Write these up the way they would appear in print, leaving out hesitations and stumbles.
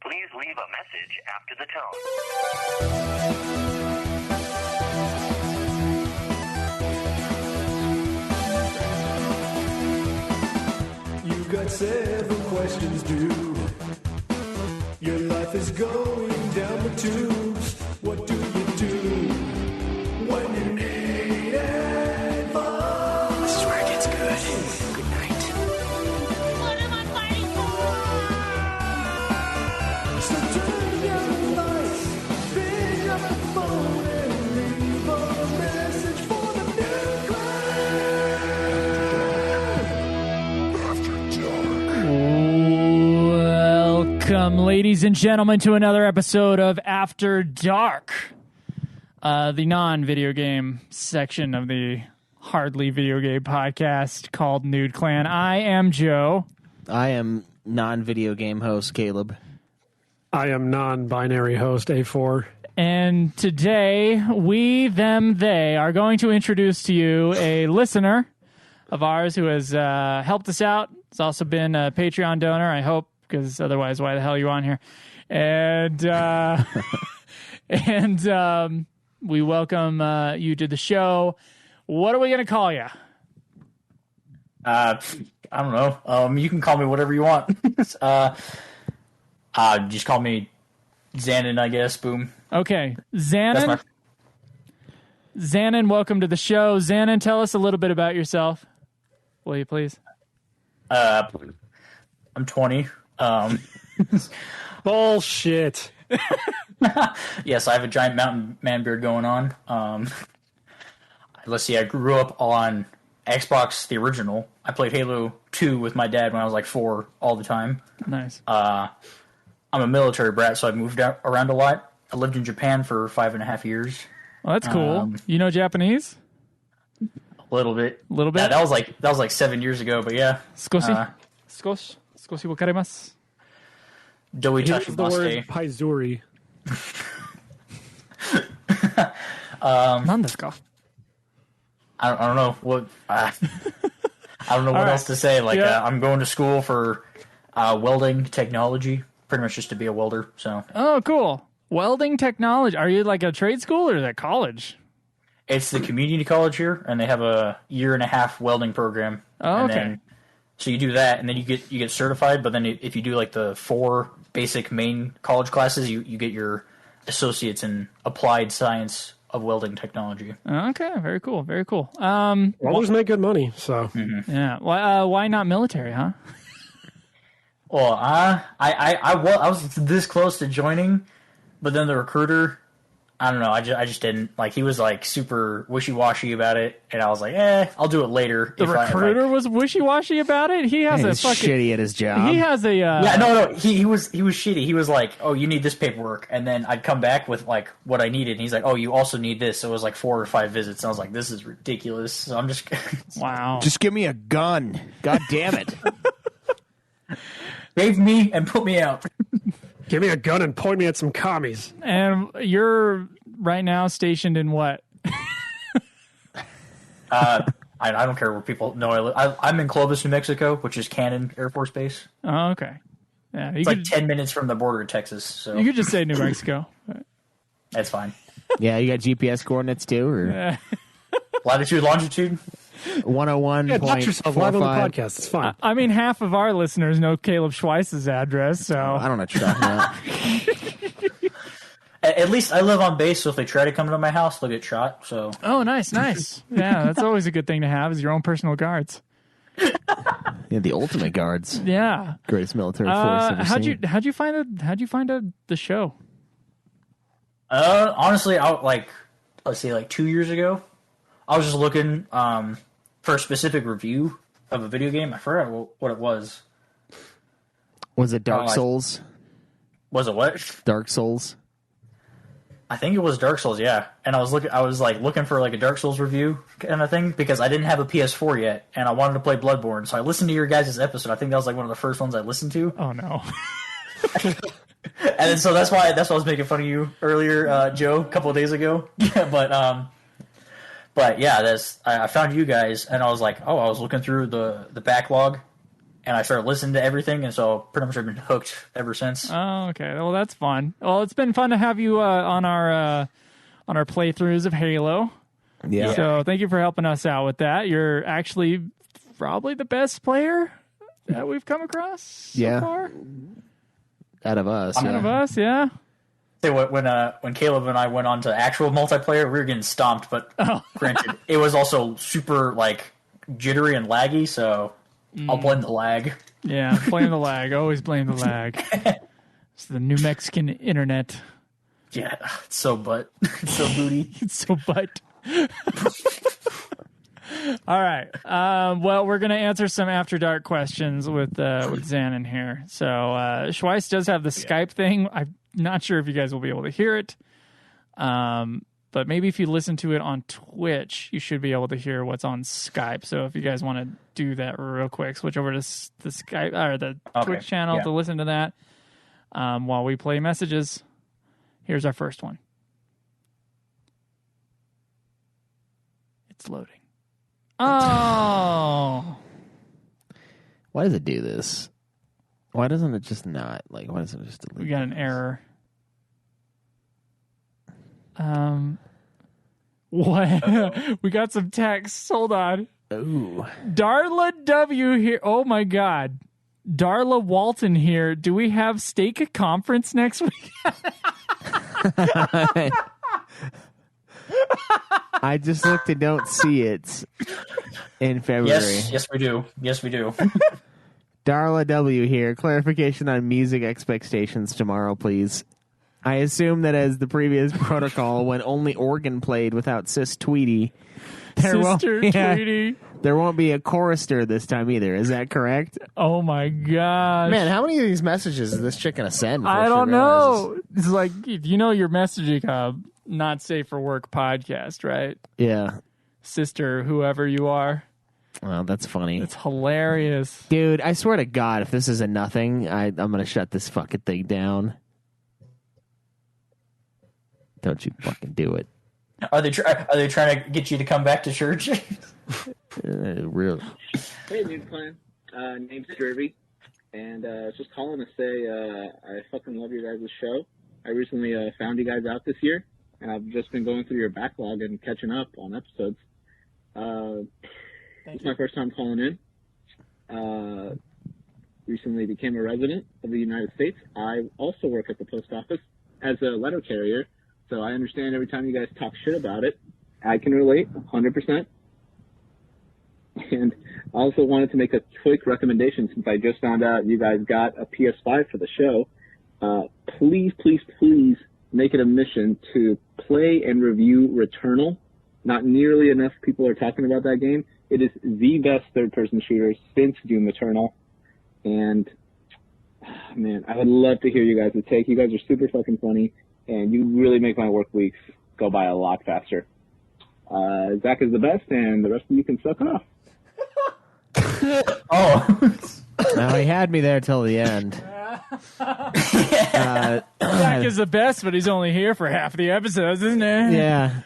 Please leave a message after the tone. You got 7 questions due. Your life is going down the tubes. What do you do when you need advice? This is where it gets good. Good night. What am I fighting for? So turn down the lights, pick up the phone, and leave a message for the new Welcome, ladies and gentlemen, to another episode of After Dark, the non-video game section of the hardly video game podcast called Nude Clan. I am Joe. I am non-video game host Caleb. I am non-binary host A4. And today, we, them, they are going to introduce to you a listener of ours who has helped us out. He's also been a Patreon donor, I hope, because otherwise, why the hell are you on here? And we welcome you to the show. What are we going to call you? I don't know. You can call me whatever you want. Just call me Xanen, I guess. Boom. Okay. Xanen, welcome to the show. Xanen, tell us a little bit about yourself. Will you please? I'm 20. Bullshit. Yes, I have a giant mountain man beard going on. Let's see, I grew up on Xbox, the original. I played Halo 2 with my dad when I was like 4 all the time. Nice. I'm a military brat, so I moved around a lot. I lived in Japan for 5.5 years. Well, that's cool. You know Japanese? A little bit. A little bit? Yeah, that was like 7 years ago, but yeah. Skoshi wakarimasu. Doi Here's the word Tashimaste. paizuri. Nandesu? I don't know what I don't know what right. else to say. Like Yeah. I'm going to school for welding technology, pretty much just to be a welder. So Oh, cool. Welding technology. Are you like a trade school or is that college? it's the community college here, and they have a 1.5 year welding program. Oh, And okay. then, so you do that, and then you get certified. But then if you do like the 4 basic main college classes, you get your associates in applied science of welding technology. Okay, very cool, very cool. Welders make good money, so. Yeah. Why not military, huh? Well, I was this close to joining, but then the recruiter, I don't know, I just didn't. Like, he was like super wishy-washy about it, and I was like, I'll do it later. The recruiter was wishy-washy about it? He has He's a fucking... shitty at his job. He has a... Yeah, no, he was shitty. He was like, oh, you need this paperwork, and then I'd come back with like what I needed, and he's like, oh, you also need this. So it was like 4 or 5 visits, and I was like, this is ridiculous. So I'm just... Wow. Just give me a gun. God damn it. Save me and put me out. Give me a gun and point me at some commies. And you're right now stationed in what? I don't care where people know I live. I'm in Clovis, New Mexico, which is Cannon Air Force Base. Oh, okay. Yeah, you It's could, like 10 minutes from the border of Texas, so you could just say New Mexico. that's fine. Yeah, you got GPS coordinates too, or Latitude, longitude. 101. Yeah, watch yourself live on the podcast. It's fine. I mean, half of our listeners know Caleb Schweiss's address, so... I don't know what you're talking about. At least I live on base, so if they try to come to my house, they'll get shot. So Oh, nice. Yeah, that's always a good thing to have, is your own personal guards. Yeah, the ultimate guards. Yeah. Greatest military force ever How'd seen. you find the show? honestly, let's say 2 years ago, I was just looking for a specific review of a video game. I forgot what it was. Was it Dark Oh, Souls? Was it what? Dark Souls? I think it was Dark Souls, yeah. And I was looking for like a Dark Souls review kind of thing because I didn't have a PS4 yet, and I wanted to play Bloodborne. So I listened to your guys' episode. I think that was like one of the first ones I listened to. Oh, no. And then, so that's why I was making fun of you earlier, Joe, a couple of days ago. But yeah, I found you guys, and I was like, I was looking through the backlog, and I started listening to everything, and so pretty much I've been hooked ever since. Oh, okay. Well, that's fun. Well, it's been fun to have you on our playthroughs of Halo. Yeah. So thank you for helping us out with that. You're actually probably the best player that we've come across so far. Out of us. Out of us, yeah. Say when Caleb and I went on to actual multiplayer, we were getting stomped, but granted, it was also super like jittery and laggy, so I'll blame the lag. Yeah, blame the lag. Always blame the lag. It's the New Mexican internet. Yeah, it's so butt. It's so booty. It's so butt. All right. Well, we're going to answer some After Dark questions with Xanen here. So Schweiss does have the Skype thing. I'm not sure if you guys will be able to hear it. But maybe if you listen to it on Twitch, you should be able to hear what's on Skype. So if you guys want to do that real quick, switch over to the Skype or the Twitch channel to listen to that while we play messages. Here's our first one. It's loading. Oh. Why does it do this? Why doesn't it just not? Like, why doesn't it just delete? We got an error. What? We got some text. Hold on. Ooh. Darla W here. Oh my God. Darla Walton here. Do we have Steak Conference next week? I just looked and don't see it in February. Yes, we do. Yes, we do. Darla W here. Clarification on music expectations tomorrow, please. I assume that as the previous protocol, when only organ played without Sis Tweety, Tweety. There won't be a chorister this time either. Is that correct? Oh my gosh. Man, how many of these messages is this chick going to send? I don't know. It's like, if you know your messaging hub, not safe for work podcast, right? Yeah. Sister, whoever you are. Well, that's funny. It's hilarious. Dude, I swear to God, if this is a nothing, I'm going to shut this fucking thing down. Don't you fucking do it. Are they trying to get you to come back to church? Really? Hey, Nude Clan. Name's Jervy. And just calling to say I fucking love your guys' show. I recently found you guys out this year, and I've just been going through your backlog and catching up on episodes. It's my first time calling in. Recently became a resident of the United States. I also work at the post office as a letter carrier, so I understand every time you guys talk shit about it. I can relate 100%. And I also wanted to make a quick recommendation since I just found out you guys got a PS5 for the show. Please, please, please make it a mission to play and review Returnal. Not nearly enough people are talking about that game. It is the best third-person shooter since Doom Eternal. And, man, I would love to hear you guys' take. You guys are super fucking funny, and you really make my work weeks go by a lot faster. Zach is the best, and the rest of you can suck off. Oh. Now, he had me there till the end. Zach is the best, but he's only here for half the episodes, isn't he? Yeah.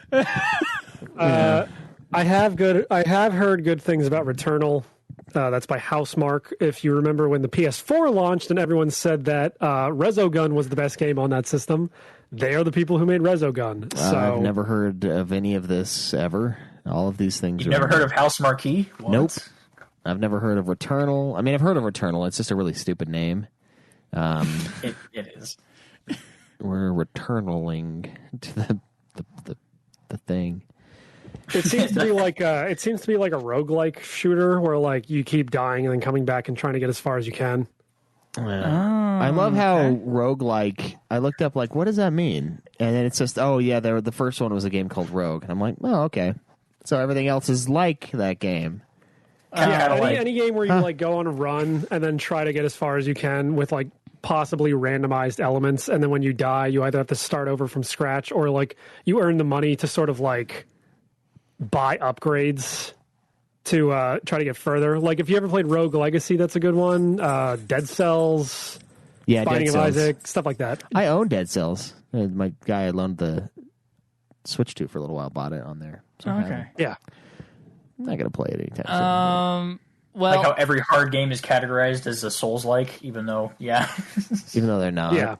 I have heard good things about Returnal. That's by Housemark. If you remember when the PS4 launched and everyone said that Resogun was the best game on that system, they are the people who made Resogun. So I've never heard of any of this ever. All of these things. You've never heard of House Marquee? What? Nope. I've never heard of Returnal. I mean, I've heard of Returnal. It's just a really stupid name. It is. We're returnaling to the thing. it seems to be like a roguelike shooter where like you keep dying and then coming back and trying to get as far as you can. I love how roguelike. I looked up like, what does that mean? And then it's just, oh yeah, the first one was a game called Rogue, and I'm like, oh okay, so everything else is like that game. Any game where you like go on a run and then try to get as far as you can with like possibly randomized elements, and then when you die, you either have to start over from scratch or like you earn the money to sort of like buy upgrades to try to get further. Like if you ever played Rogue Legacy, that's a good one. Dead Cells, Binding of Isaac, stuff like that. I own Dead Cells. My guy I loaned the Switch to for a little while bought it on there. So Okay. Yeah. I'm not gonna play it anytime soon. Well, like how every hard game is categorized as a Souls-like, even though they're not. Yeah.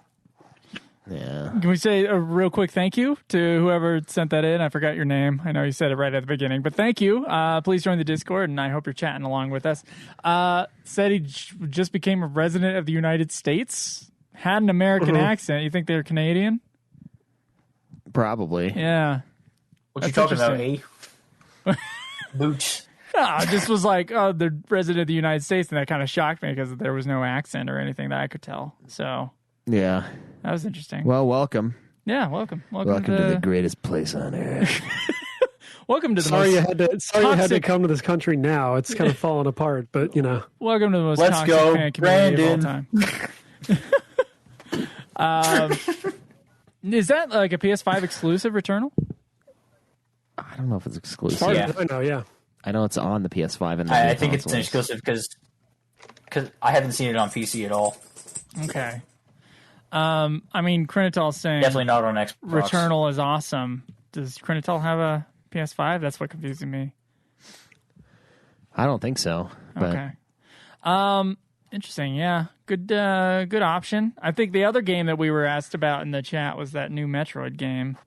Yeah. can we say a real quick thank you to whoever sent that in? I forgot your name. I know you said it right at the beginning, but thank you. Please join the Discord, and I hope you're chatting along with us. Said he just became a resident of the United States. Had an American accent. You think they're Canadian? Probably. Yeah. what you talking about, eh? Boots. I just was like, oh, they're resident of the United States, and that kind of shocked me because there was no accent or anything that I could tell. So Yeah. that was interesting. Well, welcome. Yeah, welcome. Welcome to the greatest place on earth. Welcome to the Sorry most you had to come to this country now. It's kind of falling apart, but welcome to the most Let's toxic go, fan community Brandon. of all time. Is that like a PS5 exclusive, Returnal? I don't know if it's exclusive. far Yeah. as I know, yeah. I know it's on the PS5 and the I new think it's an consoles. exclusive because I haven't seen it on PC at all. Okay. I mean, Krenital's saying Definitely not on Xbox. Returnal is awesome. Does Krenital have a PS5? That's what confusing me. I don't think so. But Okay. Interesting. Yeah. Good option. I think the other game that we were asked about in the chat was that new Metroid game.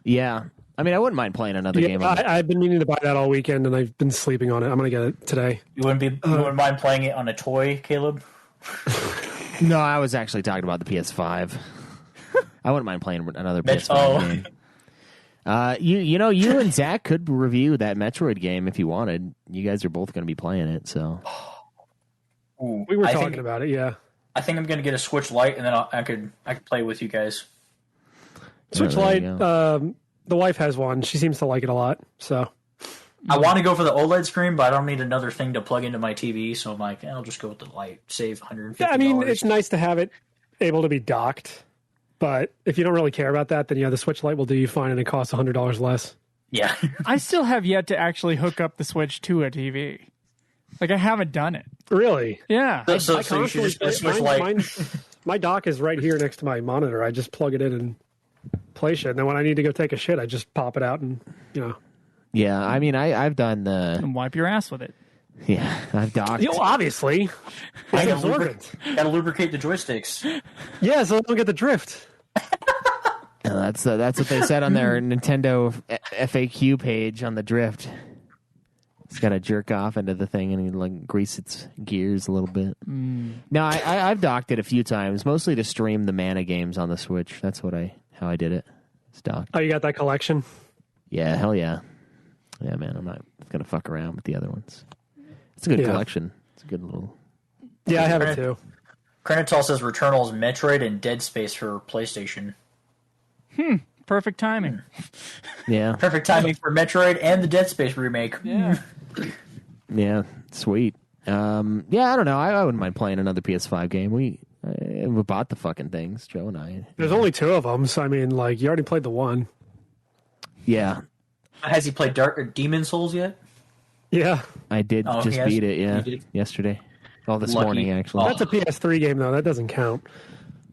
yeah. I mean, I wouldn't mind playing another game. On I've been meaning to buy that all weekend, and I've been sleeping on it. I'm going to get it today. You wouldn't mind playing it on a toy, Caleb? No, I was actually talking about the PS5. I wouldn't mind playing another PS5 game. You and Zach could review that Metroid game if you wanted. You guys are both going to be playing it, so. Ooh, We were talking about it, yeah. I think I'm going to get a Switch Lite, and then I could play with you guys. Switch there you Lite, the wife has one. She seems to like it a lot, so. I want to go for the OLED screen, but I don't need another thing to plug into my TV, so I'm like, I'll just go with the Lite. Save $150. Yeah, I mean, it's nice to have it able to be docked, but if you don't really care about that, then the Switch Lite will do you fine, and it costs $100 less. Yeah. I still have yet to actually hook up the Switch to a TV. Like, I haven't done it. Really? Yeah. So you should just get a Switch Lite. My dock is right here next to my monitor. I just plug it in and play shit. And then when I need to go take a shit, I just pop it out and, Yeah, I mean, I've done the. And wipe your ass with it. Yeah, I've docked. Obviously. I It's absorbent. gotta lubricate the joysticks. Yeah, so I don't get the drift. That's what they said on their Nintendo FAQ page on the drift. It's got to jerk off into the thing and like grease its gears a little bit. No, I've docked it a few times, mostly to stream the Mana games on the Switch. That's how I did it. It's docked. Oh, you got that collection? Yeah, hell yeah. Yeah, man, I'm not going to fuck around with the other ones. It's a good collection. It's a good little... Yeah, I have it too. Krenital says Returnal is Metroid and Dead Space for PlayStation. Perfect timing. Yeah. Perfect timing for Metroid and the Dead Space remake. Yeah. Yeah, sweet. Yeah, I don't know. I wouldn't mind playing another PS5 game. We bought the fucking things, Joe and I. There's only two of them, so I mean, like, you already played the one. Yeah. Has he played Demon Souls yet? Yeah. I did just beat it, yesterday. Well, this Lucky. morning, actually. That's a PS3 game, though. That doesn't count.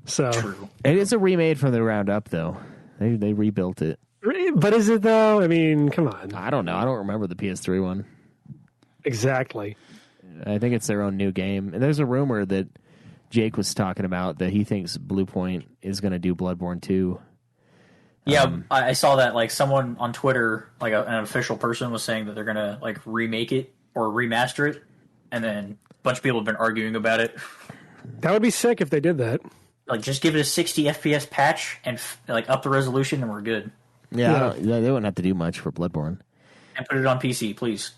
So, True. It is a remade from the ground up, though. They rebuilt it. but is it, though? I mean, come on. I don't know. I don't remember the PS3 one. Exactly. I think it's their own new game. And there's a rumor that Jake was talking about that he thinks Bluepoint is going to do Bloodborne 2. Yeah, I saw that. Like someone on Twitter, like an official person, was saying that they're gonna like remake it or remaster it, and then a bunch of people have been arguing about it. That would be sick if they did that. Like, just give it a 60 FPS patch and like up the resolution, and we're good. Yeah, they wouldn't have to do much for Bloodborne. And put it on PC, please.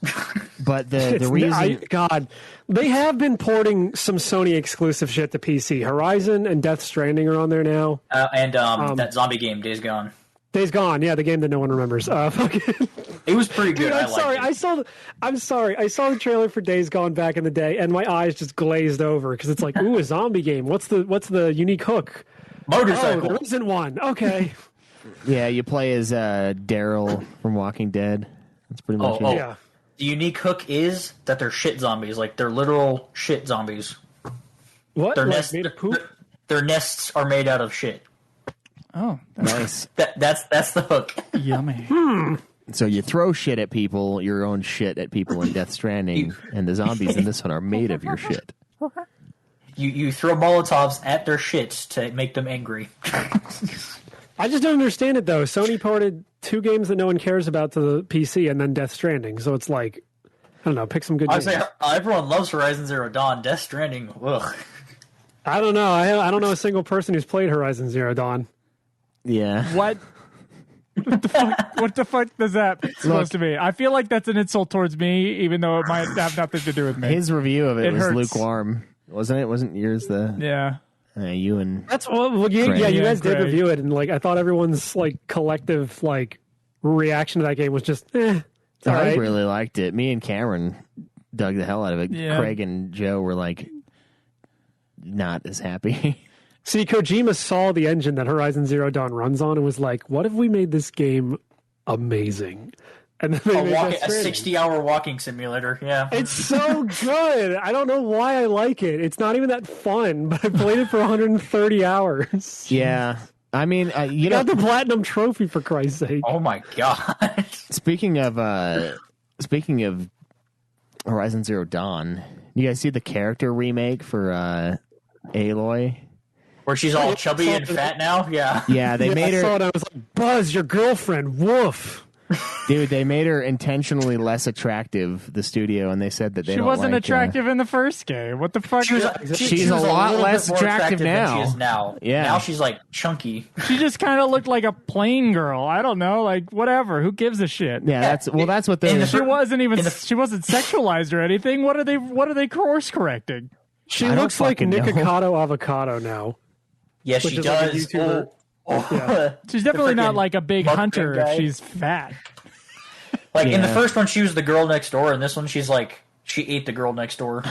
But the reason... God, they have been porting some Sony exclusive shit to PC. Horizon and Death Stranding are on there now. And that zombie game, Days Gone. Days Gone, yeah, the game that no one remembers. It was pretty good. Dude, I'm sorry. I liked it. I'm sorry. I saw the trailer for Days Gone back in the day, and my eyes just glazed over because it's like, ooh, a zombie game. What's the unique hook? Motorcycle. Oh, there isn't one. Okay. Yeah, you play as Daryl from Walking Dead. That's pretty much it. Yeah. The unique hook is that they're shit zombies. Like, they're literal shit zombies. What? Their Like, nests made of poop? Their nests are made out of shit. Oh, Nice. That's the hook. yummy. So you throw shit at people, your own shit at people in Death Stranding, and the zombies in this one are made of your shit. You throw Molotovs at their shits to make them angry. I just don't understand it, though. Sony ported 2 games that no one cares about to the PC and then Death Stranding. So it's like, I don't know, pick some good games. I say everyone loves Horizon Zero Dawn. Death Stranding, ugh. I don't know. I don't know a single person who's played Horizon Zero Dawn. Yeah. What? What the fuck does that supposed to be? I feel like that's an insult towards me, even though it might have nothing to do with me. His review of it was hurts. lukewarm, wasn't it? Wasn't yours the? Yeah. You and That's you guys did review it, and like I thought everyone's like collective like reaction to that game was just, it's all I right. really liked it. Me and Cameron dug the hell out of it. Yeah. Craig and Joe were like not as happy. See, Kojima saw the engine that Horizon Zero Dawn runs on and was like, "What if we made this game amazing?" And then they made Death A Stranding. 60-hour walking simulator. Yeah, It's so good. I don't know why I like it. It's not even that fun, but I played it for 130 hours. Yeah. I mean, you Got know, the platinum trophy for Christ's sake. oh my god. speaking of Horizon Zero Dawn, you guys see the character remake for Aloy? Where she's all chubby and fat now? Yeah. Yeah, they made I saw her. it. I was like, Buzz, your girlfriend. Woof. Dude, they made her intentionally less attractive, the studio, and they said that they She don't wasn't like, attractive in the first game. What the fuck? She's a lot little less bit more attractive than now. she is now. Yeah. Now she's like chunky. She just kind of looked like a plain girl. I don't know, like whatever. Who gives a shit? Yeah, that's what they. She wasn't even. She wasn't sexualized or anything. What are they course correcting? She I don't looks like fucking know. Nikocado Avocado now. Yes, Which she is like a does. YouTuber. Oh. She's definitely not freaking like a big mukbang hunter if guy. she's fat. Like in the Yeah. first one, she was the girl next door, and this one, she's like she ate the girl next door.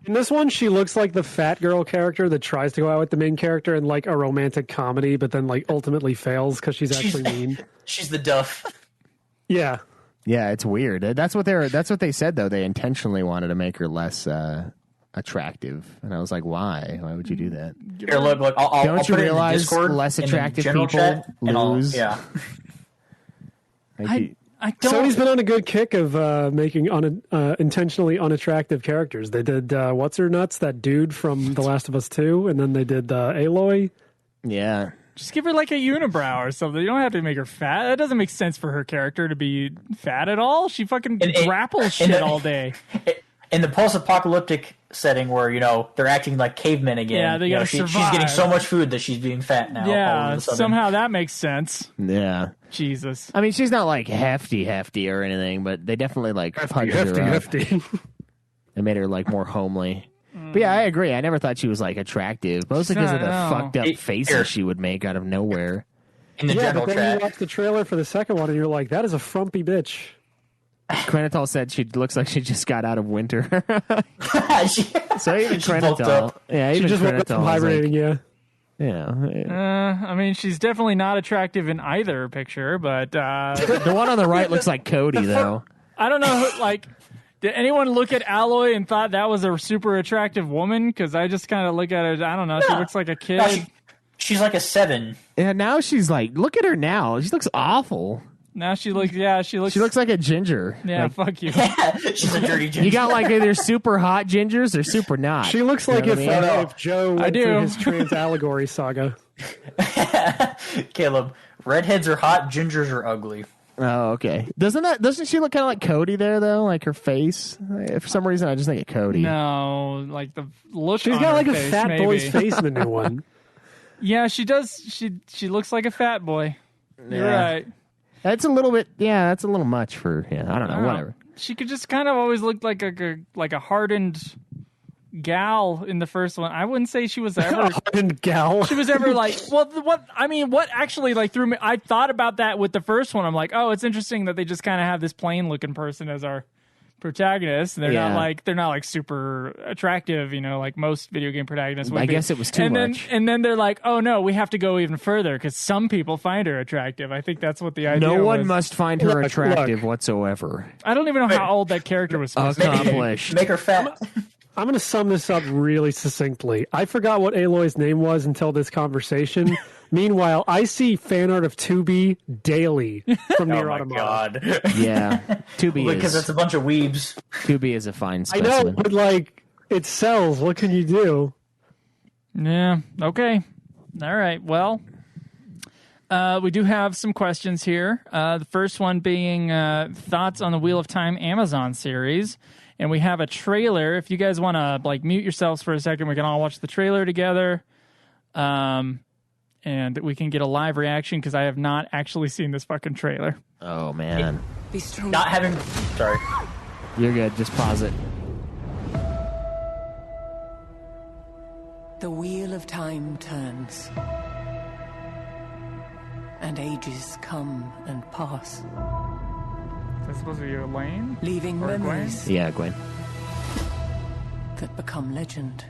In this one, she looks like the fat girl character that tries to go out with the main character in like a romantic comedy, but then like ultimately fails because she's actually mean. She's the duff. Yeah. Yeah, it's weird. That's what they said though. They intentionally wanted to make her less attractive, and I was like, why? Why would you do that? Here, look. I'll Don't you put it in the realize Discord, less in the attractive general people chat, and lose? yeah. I don't. Sony's been on a good kick of making intentionally unattractive characters. They did What's Her Nuts, that dude from The Last of Us 2, and then they did Aloy. Yeah. Just give her like a unibrow or something. You don't have to make her fat. That doesn't make sense for her character to be fat at all. She fucking grapples shit all day. In the post-apocalyptic setting where, you know, they're acting like cavemen again. Yeah, they you know, gotta she's survive. getting so much food that she's being fat now. all of Yeah, a sudden. somehow that makes sense. Yeah. Jesus. I mean, she's not like hefty or anything, but they definitely like punched her up. Hefty. They made her like more homely. But yeah, I agree. I never thought she was like attractive, mostly because of the No. fucked up faces Here. she would make out of nowhere. In the Yeah, general but then you chat. watch the trailer for the second one and you're like, that is a frumpy bitch. Quentin said she looks like she just got out of winter. She- So even She bulked Quentin, up. yeah, She even just woke up Quentin from was hibernating, like, yeah. yeah. I mean, she's definitely not attractive in either picture, but The one on the right looks like Cody, though. I don't know. Like, did anyone look at Aloy and thought that was a super attractive woman? Because I just kind of look at her. I don't know. She No. looks like a kid. No, she's like a 7. Yeah, now she's like, look at her now. She looks awful. Now she looks. Yeah, she looks. She looks like a ginger. Yeah, Like, fuck you. She's a dirty ginger. you got like either super hot gingers or super not. She looks You like know if, what I mean? if Joe went do. through his trans allegory saga. Caleb, redheads are hot, gingers are ugly. Oh, okay. Doesn't she look kind of like Cody there though? Like her face. For some reason, I just think of Cody. No, like the look. She's on got her like a face, fat maybe. boy's face in the new one. Yeah, she does. She looks like a fat boy. You're Yeah. right. That's a little bit. Yeah, that's a little much for. Yeah, I don't know. Whatever. She could just kind of always look like a hardened gal in the first one. I wouldn't say she was ever. Hardened gal. She was ever like, well, what actually like threw me. I thought about that with the first one. I'm like, oh, it's interesting that they just kind of have this plain looking person as our protagonist. They're Yeah. not like super attractive, you know, like most video game protagonists would I be. guess it was too and much. And then they're like, oh no, we have to go even further because some people find her attractive. I think that's what the idea No one was. must find her attractive look. whatsoever. I don't even know how old that character was supposed to be. Accomplished. Make her fat. I'm going to sum this up really succinctly. I forgot what Aloy's name was until this conversation. Meanwhile, I see fan art of 2B daily from Nier Automata. God. Yeah, 2B Because it's a bunch of weebs. 2B is a fine I specimen. know, but like it sells. What can you do? Yeah. Okay. All right. Well, we do have some questions here. The first one being thoughts on the Wheel of Time Amazon series. And we have a trailer. If you guys want to like mute yourselves for a second, we can all watch the trailer together. And we can get a live reaction because I have not actually seen this fucking trailer. Oh, man. Be strong. Not having... Sorry. You're good. Just pause it. The wheel of time turns. And ages come and pass, Is this supposed to be Elaine? leaving Or Gwen? memories Yeah, Gwen. that become legend.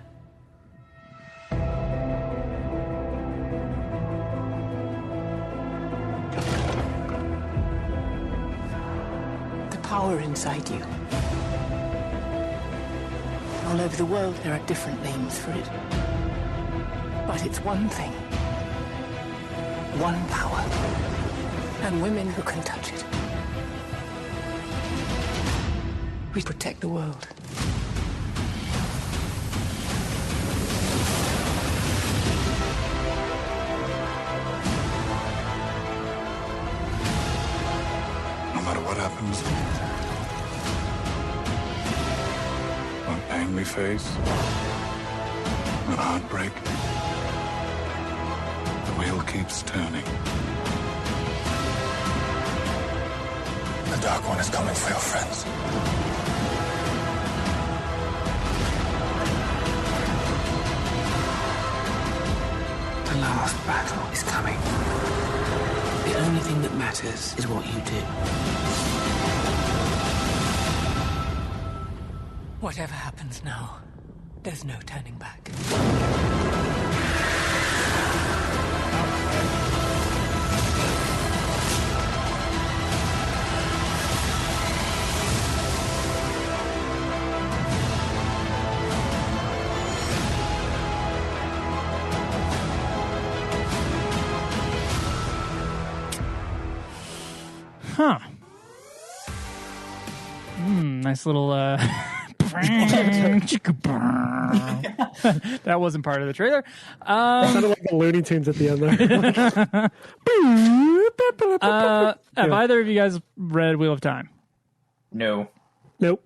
The power inside you. All over the world, there are different names for it. But it's one thing. One power. And women who can touch it. We protect the world. No matter what happens, what pain we face, what heartbreak, the wheel keeps turning. The Dark One is coming for your friends. The last battle is coming. The only thing that matters is what you do. Whatever happens now, there's no turning back. Huh. Nice little that wasn't part of the trailer. Sounded like the Looney Tunes at the end there. Have either of you guys read Wheel of Time? No. Nope.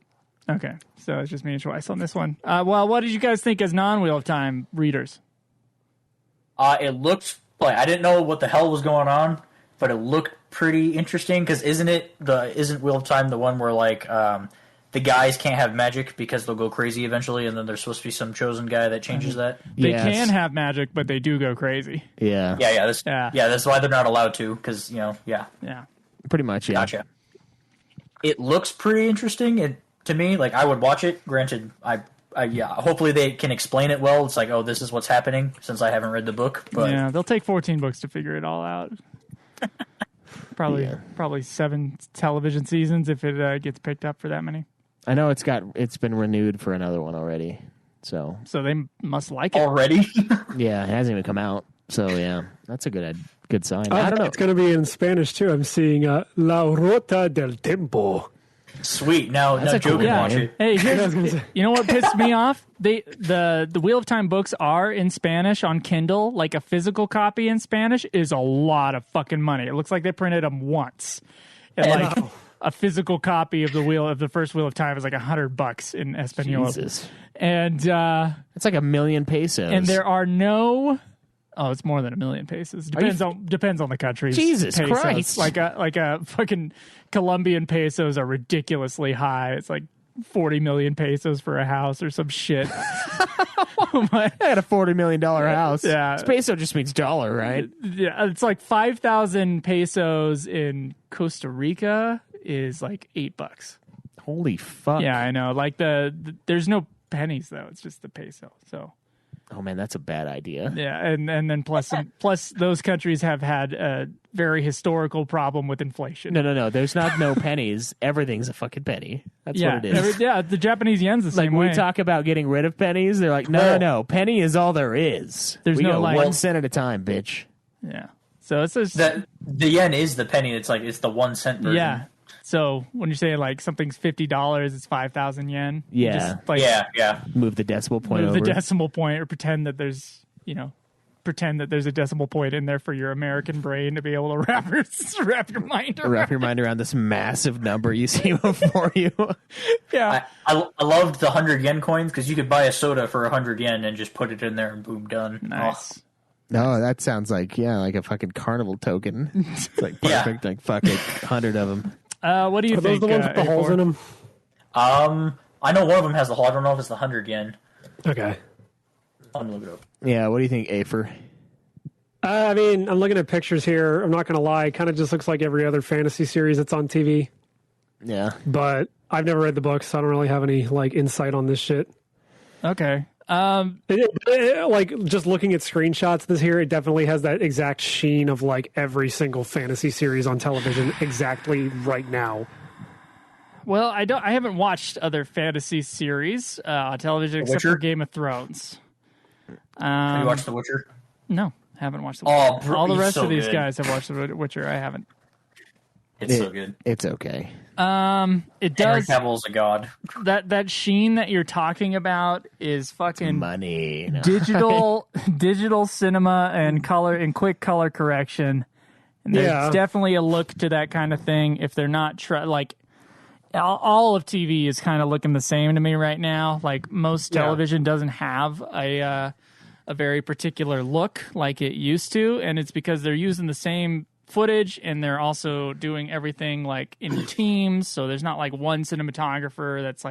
Okay, so it's just me and Schweiss on this one. Well, what did you guys think as non-Wheel of Time readers? It looked like I didn't know what the hell was going on, but it looked pretty interesting. Because isn't Wheel of Time the one where like the guys can't have magic because they'll go crazy eventually, and then there's supposed to be some chosen guy that changes that? They Yes. can have magic, but they do go crazy. Yeah. Yeah. That's why they're not allowed to. Because Yeah. Pretty much, yeah. Gotcha. It looks pretty interesting to me. Like I would watch it. Granted, hopefully they can explain it well. It's like, oh, this is what's happening, since I haven't read the book. But Yeah, they'll take 14 books to figure it all out. Probably 7 television seasons if it gets picked up for that many. I know it's been renewed for another one already. So they must like it. already. yeah, it hasn't even come out. So yeah, that's a good sign. I don't know. It's going to be in Spanish too. I'm seeing La Ruta del Tiempo. Sweet. Now a Joe cool can name. watch it. Hey, I was gonna say. you know what pissed me off? The Wheel of Time books are in Spanish on Kindle. Like a physical copy in Spanish is a lot of fucking money. It looks like they printed them once. And like a physical copy of the first Wheel of Time is like $100 in Espanol. Jesus. And It's like 1,000,000 pesos. and there are no. Oh, it's more than 1,000,000 pesos. Depends on the country's Jesus pesos. Christ. Like a fucking Colombian pesos are ridiculously high. It's like 40 million pesos for a house or some shit. I had a $40 million house. Yeah. Peso just means dollar, right? Yeah, it's like 5,000 pesos in Costa Rica is like $8. Holy fuck. Yeah, I know. Like there's no pennies though. It's just the peso. So Oh man, that's a bad idea. Yeah, and then plus those countries have had a very historical problem with inflation. No. There's not no pennies. Everything's a fucking penny. That's what it is. The Japanese yen's the same way. We talk about getting rid of pennies. They're like, no. Penny is all there is. There's we no go like 1 cent at a time, bitch. Yeah. So it's just the yen is the penny. It's the 1 cent version. Yeah. So when you say like something's $50, it's 5,000 yen. Yeah. Just, like, yeah. Move the decimal point move over. the decimal point, or pretend that there's a decimal point in there for your American brain to be able to wrap your mind around. Wrap your mind around this massive number you see before you. Yeah. I loved the 100 yen coins because you could buy a soda for 100 yen and just put it in there and boom, done. Nice. No, that sounds like a fucking carnival token. It's like perfect. Like fuck it, 100 of them. What do you Are think? those the ones with the holes in them? I know one of them has the hole. I don't know if it's the 100 yen. Okay. I'm gonna look it up. Yeah, what do you think, Afer? I mean, I'm looking at pictures here. I'm not going to lie. It kind of just looks like every other fantasy series that's on TV. Yeah. But I've never read the books, so I don't really have any insight on this shit. Okay. Just looking at screenshots this here, it definitely has that exact sheen of every single fantasy series on television exactly right now. Well, I haven't watched other fantasy series on television except for Game of Thrones. Have you watched The Witcher? No, haven't watched The Witcher. All the rest so of these good. guys have watched The Witcher. I haven't. It's so good. It's okay. It does. Henry Cavill's a god. That sheen that you're talking about is fucking money. No. digital cinema and color and quick color correction. And there's definitely a look to that kind of thing. If they're not all of TV is kind of looking the same to me right now. Like most television doesn't have a very particular look like it used to, and it's because they're using the same footage and they're also doing everything in teams. So there's not one cinematographer that's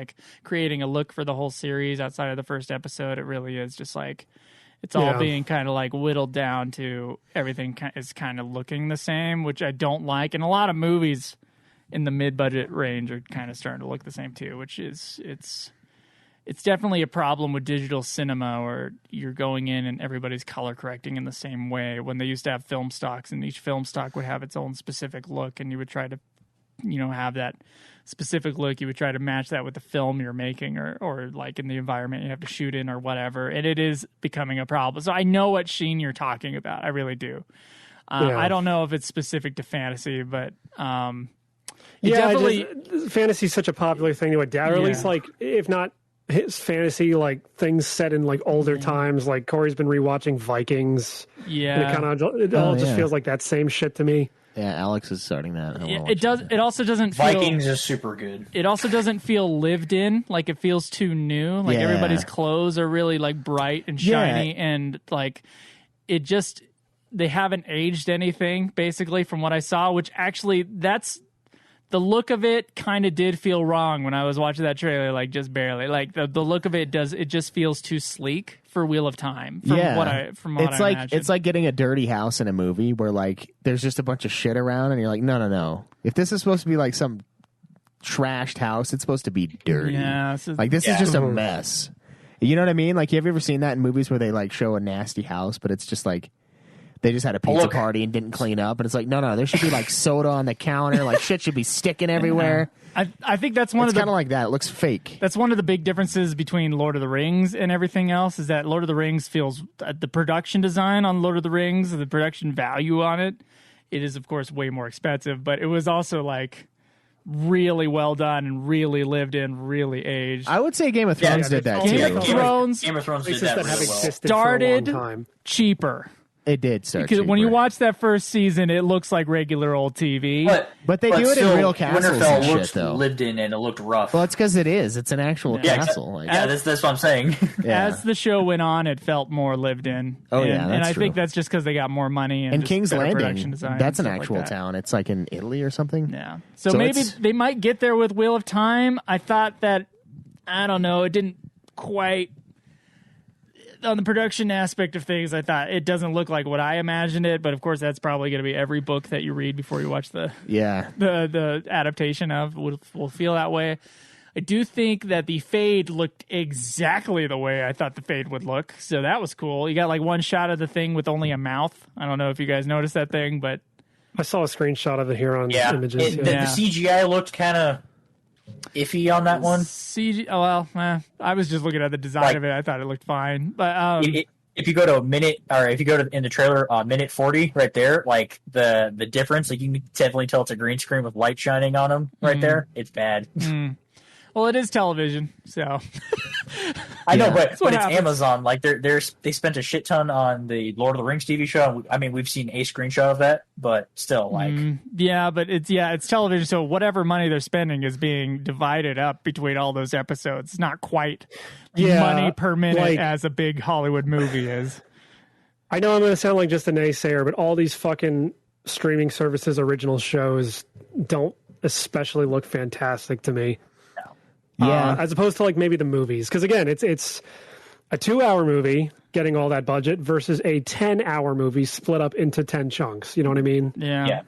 creating a look for the whole series outside of the first episode. It really is just it's all being kind of whittled down to everything is kind of looking the same, which I don't like. And a lot of movies in the mid-budget range are kind of starting to look the same too, which is it's definitely a problem with digital cinema where you're going in and everybody's color correcting in the same way when they used to have film stocks, and each film stock would have its own specific look, and you would try to have that specific look. You would try to match that with the film you're making or in the environment you have to shoot in or whatever, and it is becoming a problem. So I know what sheen you're talking about. I really do. I don't know if it's specific to fantasy, but definitely fantasy is such a popular thing to adapt, or at least if not his fantasy, things set in older times. Corey's been rewatching Vikings. Yeah, and it all just feels like that same shit to me. Yeah, Alex is starting that. It does. It also doesn't feel. Vikings is super good. It also doesn't feel lived in. It feels too new. Everybody's clothes are really bright and shiny, and it just they haven't aged anything basically from what I saw. Which actually, that's. The look of it kind of did feel wrong when I was watching that trailer, just barely. The look of it just feels too sleek for Wheel of Time. From what I imagine. It's like getting a dirty house in a movie where there's just a bunch of shit around, and you're like, no. If this is supposed to be some trashed house, it's supposed to be dirty. Yeah, this is just a mess. You know what I mean? Have you ever seen that in movies where they show a nasty house, but it's just they just had a pizza party and didn't clean up, and it's no, there should be soda on the counter, shit should be sticking everywhere. I think that's one of the kind of like that. It looks fake. That's one of the big differences between Lord of the Rings and everything else is that Lord of the Rings feels the production design on Lord of the Rings, the production value on it. It is of course way more expensive, but it was also really well done and really lived in, really aged. I would say Game of Thrones did that too. Game of Thrones did that really well. Started cheaper. It did start because cheaper. When you watch that first season, it looks like regular old TV. But they do it in real castles Winterfell and shit, looked though. lived in and it looked rough. Well, it's because it is. It's an actual castle. That's what I'm saying. As the show went on, it felt more lived in. Oh, and, yeah, that's and I true. think that's just because they got more money and just King's better production Landing, design that's an and stuff actual like that. town. It's in Italy or something. Yeah. So maybe they might get there with Wheel of Time. I thought that, I don't know, it didn't quite... On the production aspect of things, I thought it doesn't look like what I imagined it, but of course that's probably going to be every book that you read before you watch the adaptation of will feel that way. I do think that the fade looked exactly the way I thought the fade would look, so that was cool. You got like one shot of the thing with only a mouth. I don't know if you guys noticed that thing, but I saw a screenshot of it here on images. The CGI looked kind of iffy on that one. I was just looking at the design of it. I thought it looked fine, but if you go to a minute, or if you go to in the trailer, minute 40, right there, like the difference, like you can definitely tell it's a green screen with light shining on them right there. It's bad. Well, it is television, so I know, but it's Amazon. Like they spent a shit ton on the Lord of the Rings TV show. I mean, we've seen a screenshot of that, but still, like but it's television. So whatever money they're spending is being divided up between all those episodes. It's not quite money per minute as a big Hollywood movie is. I know I'm going to sound like just a naysayer, but all these fucking streaming services original shows don't especially look fantastic to me. As opposed to like maybe the movies, because again, it's a 2-hour movie getting all that budget versus a 10-hour movie split up into 10 chunks. You know what I mean? Yeah.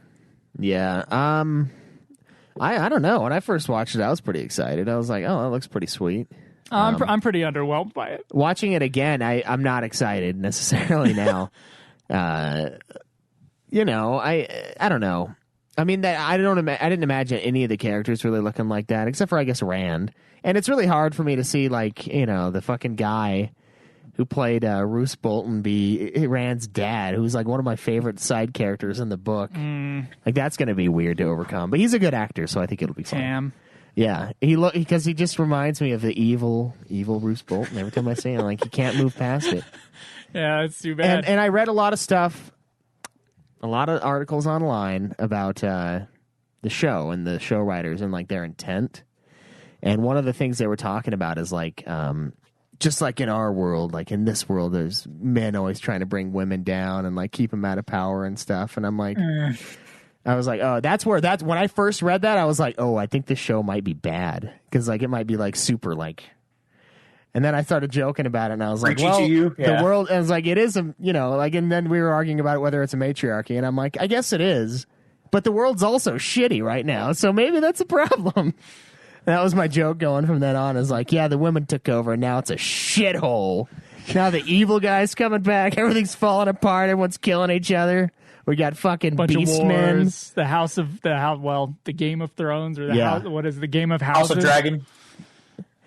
I don't know. When I first watched it, I was pretty excited. I was like, oh, that looks pretty sweet. I'm pretty underwhelmed by it. Watching it again, I'm not excited necessarily now. I don't know. I mean, I didn't imagine any of the characters really looking like that, except for I guess Rand. And it's really hard for me to see the fucking guy who played Roose Bolton be Rand's dad, who's like one of my favorite side characters in the book. Like that's going to be weird to overcome, but he's a good actor, so I think it'll be fun. Damn. Yeah, because he just reminds me of the evil Roose Bolton. Every time I see him, like he can't move past it. Yeah, it's too bad. And I read a lot of stuff. A lot of articles online about the show and the show writers and like their intent. And one of the things they were talking about is like, just like in our world, like in this world, there's men always trying to bring women down and like keep them out of power and stuff. And I'm like, I was like, oh, that's when I first read that, I was like, oh, I think this show might be bad because like it might be like super like. And then I started joking about it, and I was like, well, the world, and I was like, it is, and then we were arguing about whether it's a matriarchy, and I'm like, I guess it is, but the world's also shitty right now, so maybe that's a problem. That was my joke going from then on, is like, yeah, the women took over, and now it's a shithole. Now the evil guy's coming back, everything's falling apart, everyone's killing each other. We got fucking beastmen. The Game of Thrones, or the house, what is it, the Game of Houses? House of Dragon.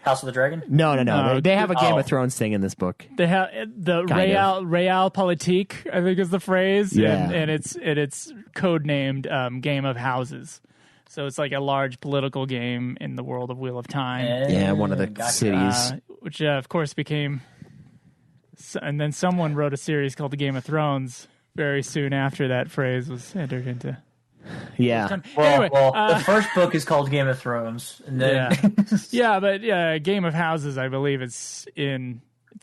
House of the Dragon? No. They have a Game of Thrones thing in this book. They have the Realpolitik, I think is the phrase, and it's codenamed Game of Houses. So it's like a large political game in the world of Wheel of Time. Yeah, one of the cities, which of course became. And then someone wrote a series called The Game of Thrones very soon after that phrase was entered into. Yeah. The first book is called Game of Thrones. And then Game of Houses, I believe it's in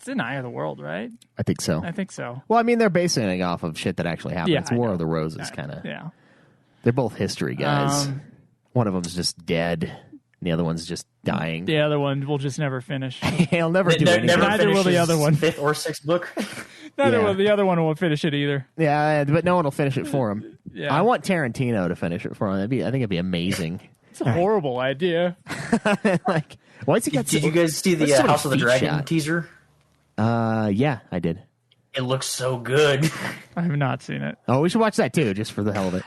Eye of the World, right? I think so. Well, I mean, they're basing it off of shit that actually happened. Yeah, it's War of the Roses, kind of. Yeah. They're both history guys. One of them's just dead, and the other one's just dying. The other one will just never finish. He'll never do anything. Neither will the other one. 5th or 6th book. The other one won't finish it either. Yeah, but no one will finish it for him. Yeah. I want Tarantino to finish it for him. I think it'd be amazing. It's a horrible idea. Like, why he got? Did you guys see the House of the Dragon teaser? Yeah, I did. It looks so good. I have not seen it. Oh, we should watch that too, just for the hell of it.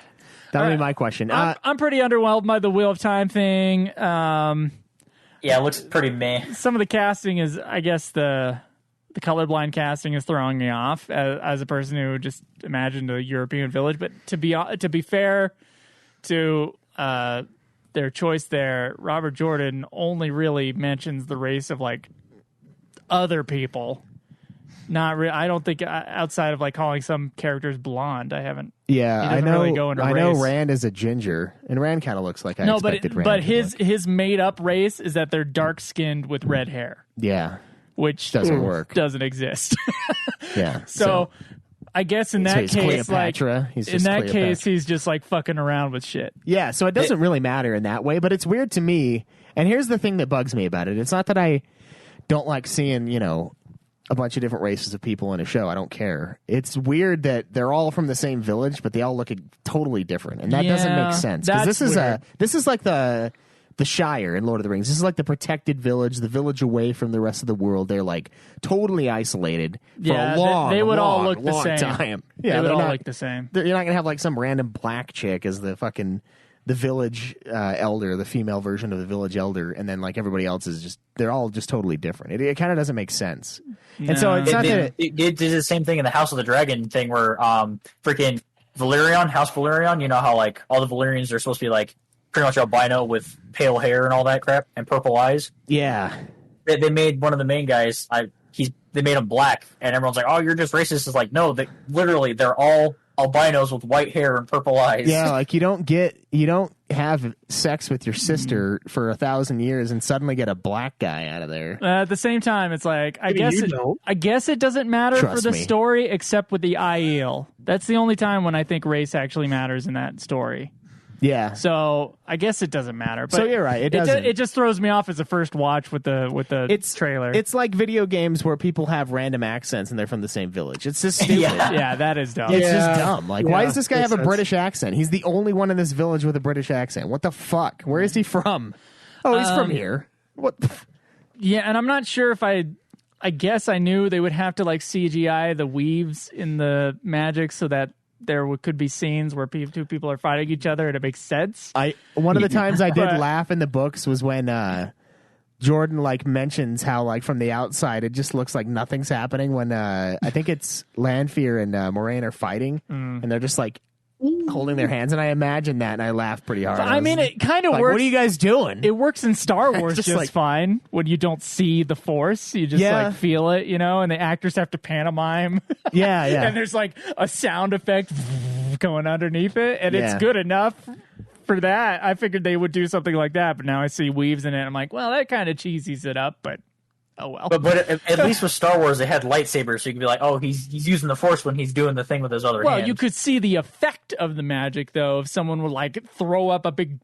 That would be my question. I'm pretty underwhelmed by the Wheel of Time thing. Yeah, it looks pretty meh. Some of the casting is, I guess, the colorblind casting is throwing me off as a person who just imagined a European village. But to be fair to their choice there, Robert Jordan only really mentions the race of like other people. I don't think outside of like calling some characters blonde. I haven't. Yeah, I know. Really go into I race. know Rand is a ginger, and Rand kind of looks like I expected Rand. But his made up race is that they're dark skinned with red hair. Yeah, which doesn't work. Doesn't exist. Yeah. So I guess in that case, Cleopatra. He's just like fucking around with shit. Yeah. So it doesn't really matter in that way, but it's weird to me. And here's the thing that bugs me about it. It's not that I don't like seeing, a bunch of different races of people in a show. I don't care. It's weird that they're all from the same village, but they all look totally different, and that doesn't make sense. Because this is like the the Shire in Lord of the Rings. This is like the protected village, the village away from the rest of the world. They're like totally isolated for a long, they would long, all look the long same. time. Yeah, they would all look the same. You're not gonna have like some random black chick as the fucking the village elder, the female version of the village elder, and then like everybody else is just they're all just totally different. It kind of doesn't make sense. And so it's not that it did the same thing in the House of the Dragon thing where freaking Valerion, House Valerion, you know how like all the Valerians are supposed to be like pretty much albino with pale hair and all that crap and purple eyes. Yeah. They made one of the main guys, they made him black, and everyone's like, oh, you're just racist. It's like, no, literally they're all albinos with white hair and purple eyes. Yeah, like you don't have sex with your sister for 1,000 years and suddenly get a black guy out of there. At the same time, it's like I guess it doesn't matter Trust for the me. story except with the Aiel. That's the only time when I think race actually matters in that story. Yeah. So I guess it doesn't matter. But So you're right. It doesn't. It just throws me off as a first watch with the trailer. It's like video games where people have random accents and they're from the same village. It's just stupid. Yeah, that is dumb. It's just dumb. Like, why does this guy have a sense. British accent? He's the only one in this village with a British accent. What the fuck? Where is he from? Oh, he's from here. What? Yeah, and I'm not sure if I guess I knew they would have to like CGI the weaves in the magic so that there could be scenes where two people are fighting each other and it makes sense. One of the times I did laugh in the books was when Jordan like mentions how like from the outside it just looks like nothing's happening when I think it's Lanfear and Moraine are fighting and they're just like holding their hands, and I imagine that and I laughed pretty hard. I mean, it kind of like, works. what are you guys doing? It works in Star Wars just like, fine when you don't see the Force. You just like feel it, you know, and the actors have to pantomime. Yeah. And there's like a sound effect going underneath it, and it's good enough for that. I figured they would do something like that, but now I see weaves in it. I'm like, well, that kind of cheesies it up, but oh well. But at least with Star Wars, they had lightsabers, so you could be like, oh, he's using the Force when he's doing the thing with his other hand. Well, you could see the effect of the magic, though, if someone would like throw up a big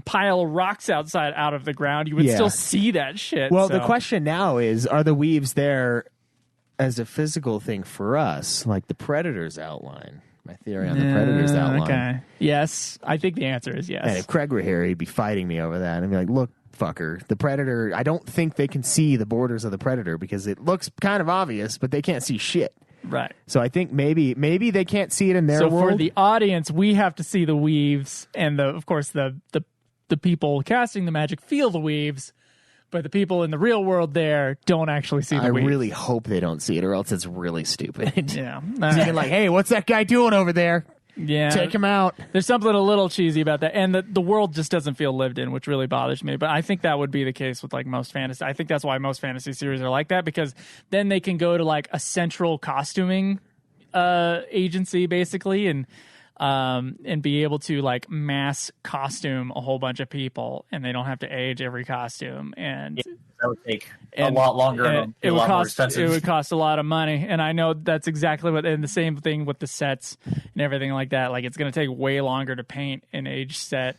pile of rocks out of the ground, you would still see that shit. Well, the question now is, are the weaves there as a physical thing for us, like the Predator's outline? My theory on the Predator's outline. Okay. Yes, I think the answer is yes. And if Craig were here, he'd be fighting me over that and be like, look, fucker, the Predator, I don't think they can see the borders of the Predator because it looks kind of obvious, but they can't see shit. Right. So I think maybe they can't see it in their world. So for the audience, we have to see the weaves, and of course the people casting the magic feel the weaves, but the people in the real world there don't actually see the weaves. I really hope they don't see it, or else it's really stupid. Yeah. Even like, hey, what's that guy doing over there? Yeah. Take him out. There's something a little cheesy about that. And the world just doesn't feel lived in, which really bothers me. But I think that would be the case with like most fantasy. I think that's why most fantasy series are like that, because then they can go to like a central costuming agency basically and be able to like mass costume a whole bunch of people, and they don't have to age every costume. And that would take a lot longer and it would more cost expensive. It would cost a lot of money, and I know that's exactly what. And the same thing with the sets and everything like that. Like, it's going to take way longer to paint an aged set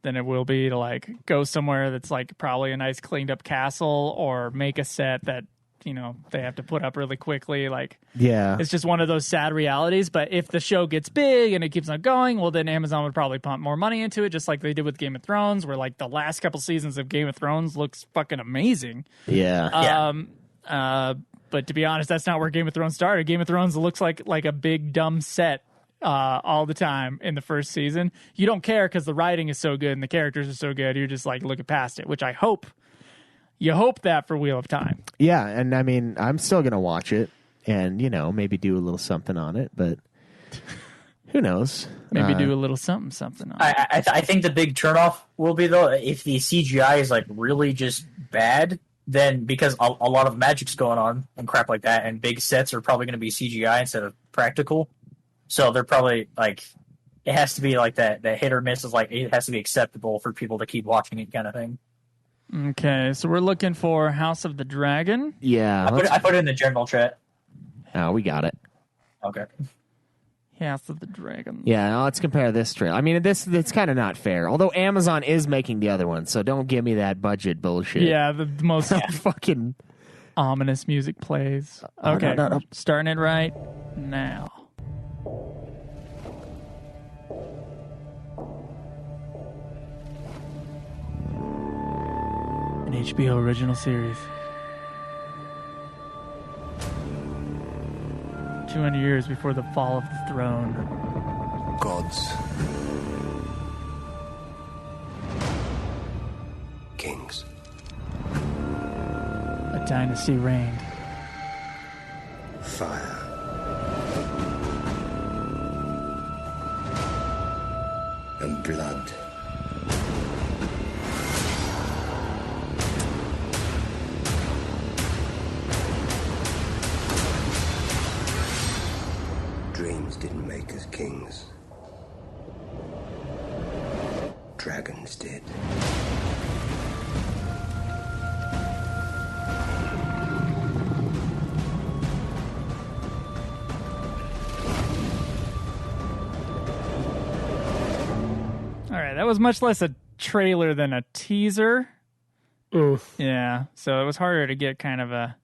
than it will be to like go somewhere that's like probably a nice cleaned up castle, or make a set that, you know, they have to put up really quickly. Like, it's just one of those sad realities. But if the show gets big and it keeps on going, well, then Amazon would probably pump more money into it, just like they did with Game of Thrones, where like the last couple seasons of Game of Thrones looks fucking amazing. But to be honest, that's not where Game of Thrones started. Game of Thrones looks like a big dumb set all the time in the first season. You don't care because the writing is so good and the characters are so good. You're just like looking past it, which I hope. You hope that for Wheel of Time. Yeah, and I mean, I'm still going to watch it and, you know, maybe do a little something on it, but who knows? Maybe do a little something on it. I think the big turnoff will be, though, if the CGI is, like, really just bad, then because a lot of magic's going on and crap like that, and big sets are probably going to be CGI instead of practical. So they're probably, like, it has to be like that hit or miss is, like, it has to be acceptable for people to keep watching it kind of thing. Okay, so we're looking for House of the Dragon. Yeah. I put it in the general chat. Oh, we got it. Okay. House of the Dragon. Yeah, now let's compare this trailer. I mean, it's kind of not fair. Although Amazon is making the other one, so don't give me that budget bullshit. Yeah, the most fucking ominous music plays. Okay, no. Starting it right now. An HBO original series. 200 years before the fall of the throne. Gods. Kings. A dynasty reigned. Fire. And blood. Dreams didn't make us kings. Dragons did. All right, that was much less a trailer than a teaser. Oof. Yeah, so it was harder to get kind of a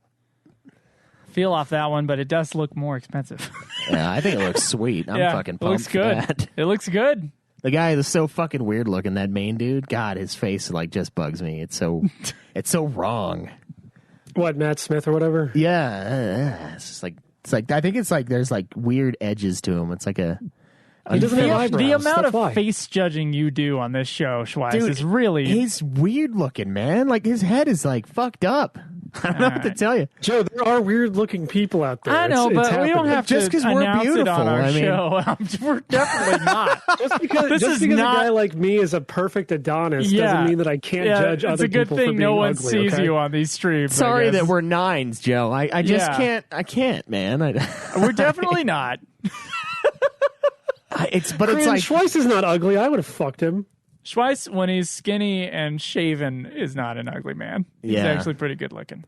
feel off that one, but it does look more expensive. Yeah, I think it looks sweet. I'm fucking pumped. It looks good. For that. It looks good. The guy is so fucking weird looking, that main dude. God, his face like just bugs me. It's so wrong. What, Matt Smith or whatever? Yeah, it's like I think it's like there's like weird edges to him. It's like a He doesn't have eyebrows. The amount That's of why. face judging you do on this show, Schweiss, Dude, is really... He's weird looking, man. Like his head is like fucked up. I don't know what to tell you. Joe, there are weird looking people out there. I know, It's but we happening. don't have Just to 'cause we're announce it beautiful, on our I mean- show. We're definitely not. Just because, This just is because not- a guy like me is a perfect Adonis Yeah. doesn't mean that I can't judge it's other a good people for thing being no one ugly, sees okay? you on these streams. I Sorry guess. that we're nines, Joe. I just Yeah. I can't, man. We're definitely not. It's Man, like Schweiss is not ugly. I would have fucked him. Schweiss, when he's skinny and shaven, is not an ugly man. He's Yeah. actually pretty good looking.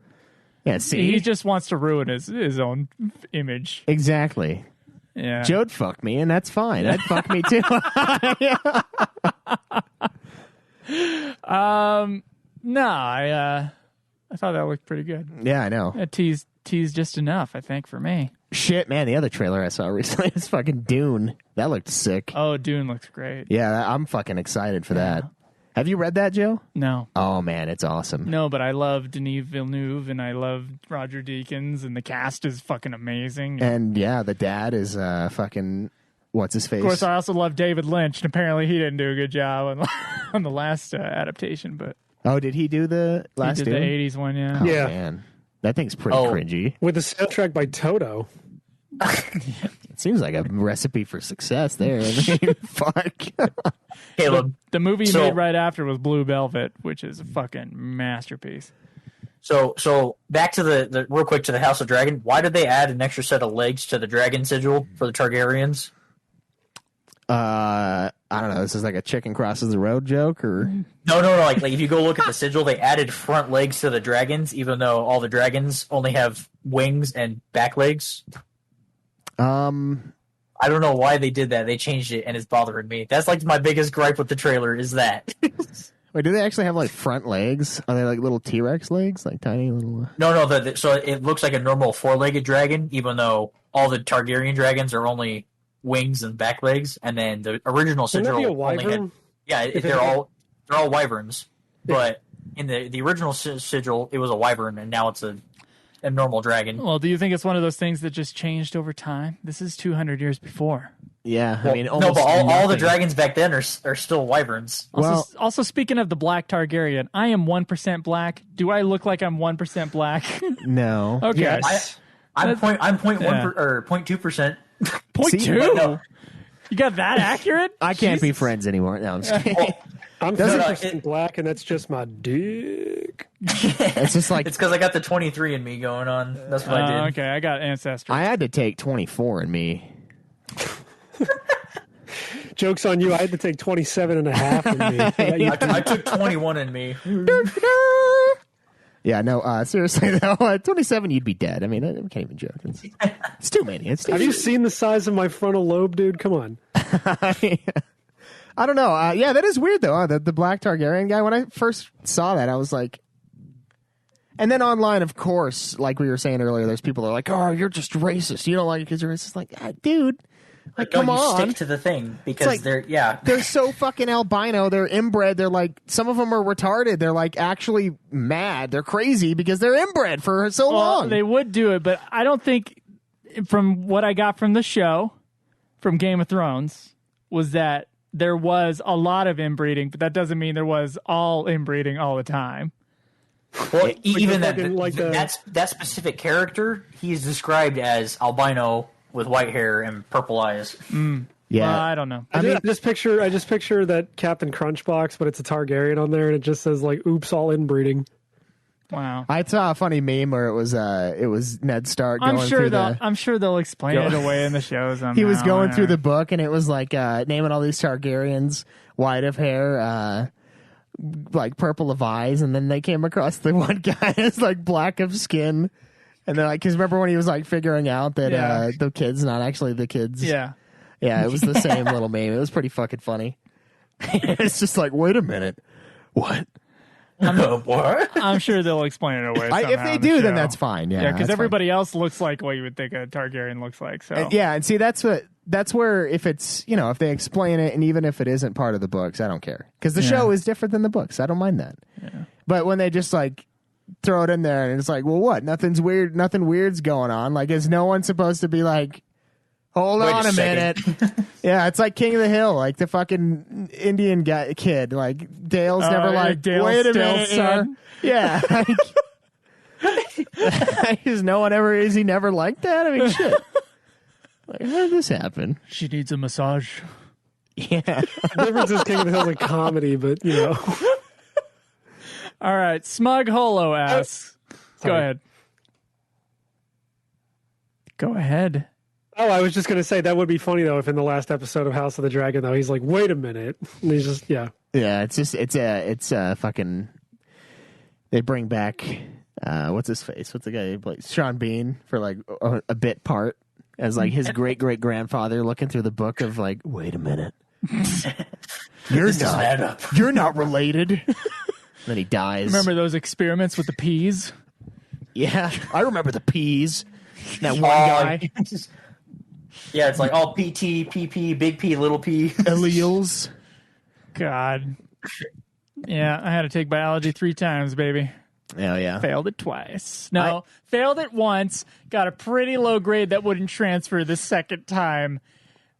yeah. See, He just wants to ruin his own image. exactly. Yeah. Joe'd fuck me, and that's fine. I'd fuck me too. No, I thought that looked pretty good. Yeah, I know. That teased just enough, I think, for me. Shit, man. The other trailer I saw recently is fucking Dune. That looked sick. Oh, Dune looks great. Yeah, I'm fucking excited for that. Have you read that, Joe? No. Oh man, it's awesome. No, but I love Denis Villeneuve and I love Roger Deakins and the cast is fucking amazing. And yeah, the dad is fucking what's his face? Of course, I also love David Lynch, and apparently he didn't do a good job on the last adaptation. But Oh, did he do the last he did Dune? the '80s one, yeah. Oh, Yeah. man. That thing's pretty cringy. With the soundtrack by Toto. It seems like a recipe for success there. I mean, fuck. Caleb. The movie he So- made right after was Blue Velvet, which is a fucking masterpiece. So back to the real quick to the House of Dragon. Why did they add an extra set of legs to the dragon sigil for the Targaryens? I don't know. This is like a chicken crosses the road joke, or No. Like if you go look at the sigil, they added front legs to the dragons, even though all the dragons only have wings and back legs. I don't know why they did that. They changed it, and it's bothering me. That's like my biggest gripe with the trailer is that. wait, do they actually have like front legs? Are they like little T-Rex legs, like tiny little? No. So it looks like a normal four-legged dragon, even though all the Targaryen dragons are only wings and back legs, and then the original Wouldn't sigil that be a only had. wyvern? Yeah, they're all wyverns, but in the original sigil, it was a wyvern, and now it's a normal dragon. Well, do you think it's one of those things that just changed over time? This is 200 years before. Yeah, Well, I mean, no, almost but all the nothing. dragons back then are still wyverns. Also, speaking of the black Targaryen, I am 1% black. Do I look like I'm 1% black? No. Okay. Yes. I'm 0.1 Yeah. or 0.2%. Point See, two? but no. You got that accurate? I can't be Jesus. friends anymore. No, I'm just kidding. I'm No, 50% black, and that's just my dick. It's just like It's because I got the 23 in me going on. That's what I did. Okay, I got ancestry. I had to take 24 in me. Joke's on you. I had to take 27 and a half in me. I took 21 in me. Yeah, no, seriously though, 27, you'd be dead. I mean, I can't even joke. It's too many. It's too Have you seen the size of my frontal lobe, dude? Come on. I don't know. Yeah, that is weird though. The Black Targaryen guy. When I first saw that, I was like, and then online, of course, like we were saying earlier, there's people that are like, "Oh, you're just racist. You don't like it because you're racist." Like, dude, Like, No, come you on. stick to the thing because like- They're so fucking albino. They're inbred. They're like, some of them are retarded. They're like actually mad. They're crazy because they're inbred for so long. They would do it, but I don't think, from what I got from the show, from Game of Thrones, was that there was a lot of inbreeding, but that doesn't mean there was all inbreeding all the time. Well, even like that specific character, he is described as albino with white hair and purple eyes. Yeah, I don't know. I just picture that Captain Crunchbox, but it's a Targaryen on there, and it just says like "Oops, all inbreeding." Wow. I saw a funny meme where it was Ned Stark going through I'm sure they'll explain it away in the shows. He was going through the book, and it was like naming all these Targaryens, white of hair, like purple of eyes, and then they came across the one guy is like black of skin, and they're like, because remember when he was like figuring out that the kid's not actually the kid's. Yeah, it was the same little meme. It was pretty fucking funny. It's just like, wait a minute, what? What? I'm sure they'll explain it away. If they do, then that's fine. Yeah, because everybody else looks like what you would think a Targaryen looks like. So and see, that's where if it's if they explain it, and even if it isn't part of the books, I don't care because the show is different than the books. I don't mind that. Yeah. But when they just like throw it in there and it's like, well, what? Nothing weird's going on. Like, is no one supposed to be like, hold on a minute? Yeah, it's like King of the Hill, like the fucking Indian kid. Like Dale's never like, wait a minute, son. Yeah. Is no one ever? Is he never like that? I mean, shit. Like, how did this happen? She needs a massage. Yeah. The difference is King of the Hill is a comedy, but All right, Smug Holo asks. Go ahead. Go ahead. Oh, I was just going to say that would be funny though if in the last episode of House of the Dragon though he's like, wait a minute, and he's just yeah. It's fucking. They bring back what's his face? What's the guy who plays Sean Bean for like a bit part as like his great grandfather looking through the book of like, wait a minute, you're not related. Then he dies. Remember those experiments with the peas? Yeah, I remember the peas. That one guy. Yeah, it's like all PT, PP, big P, little p. Alleles. God. Yeah, I had to take biology 3 times, baby. Oh, yeah. Failed it twice. No, failed it once, got a pretty low grade that wouldn't transfer the second time,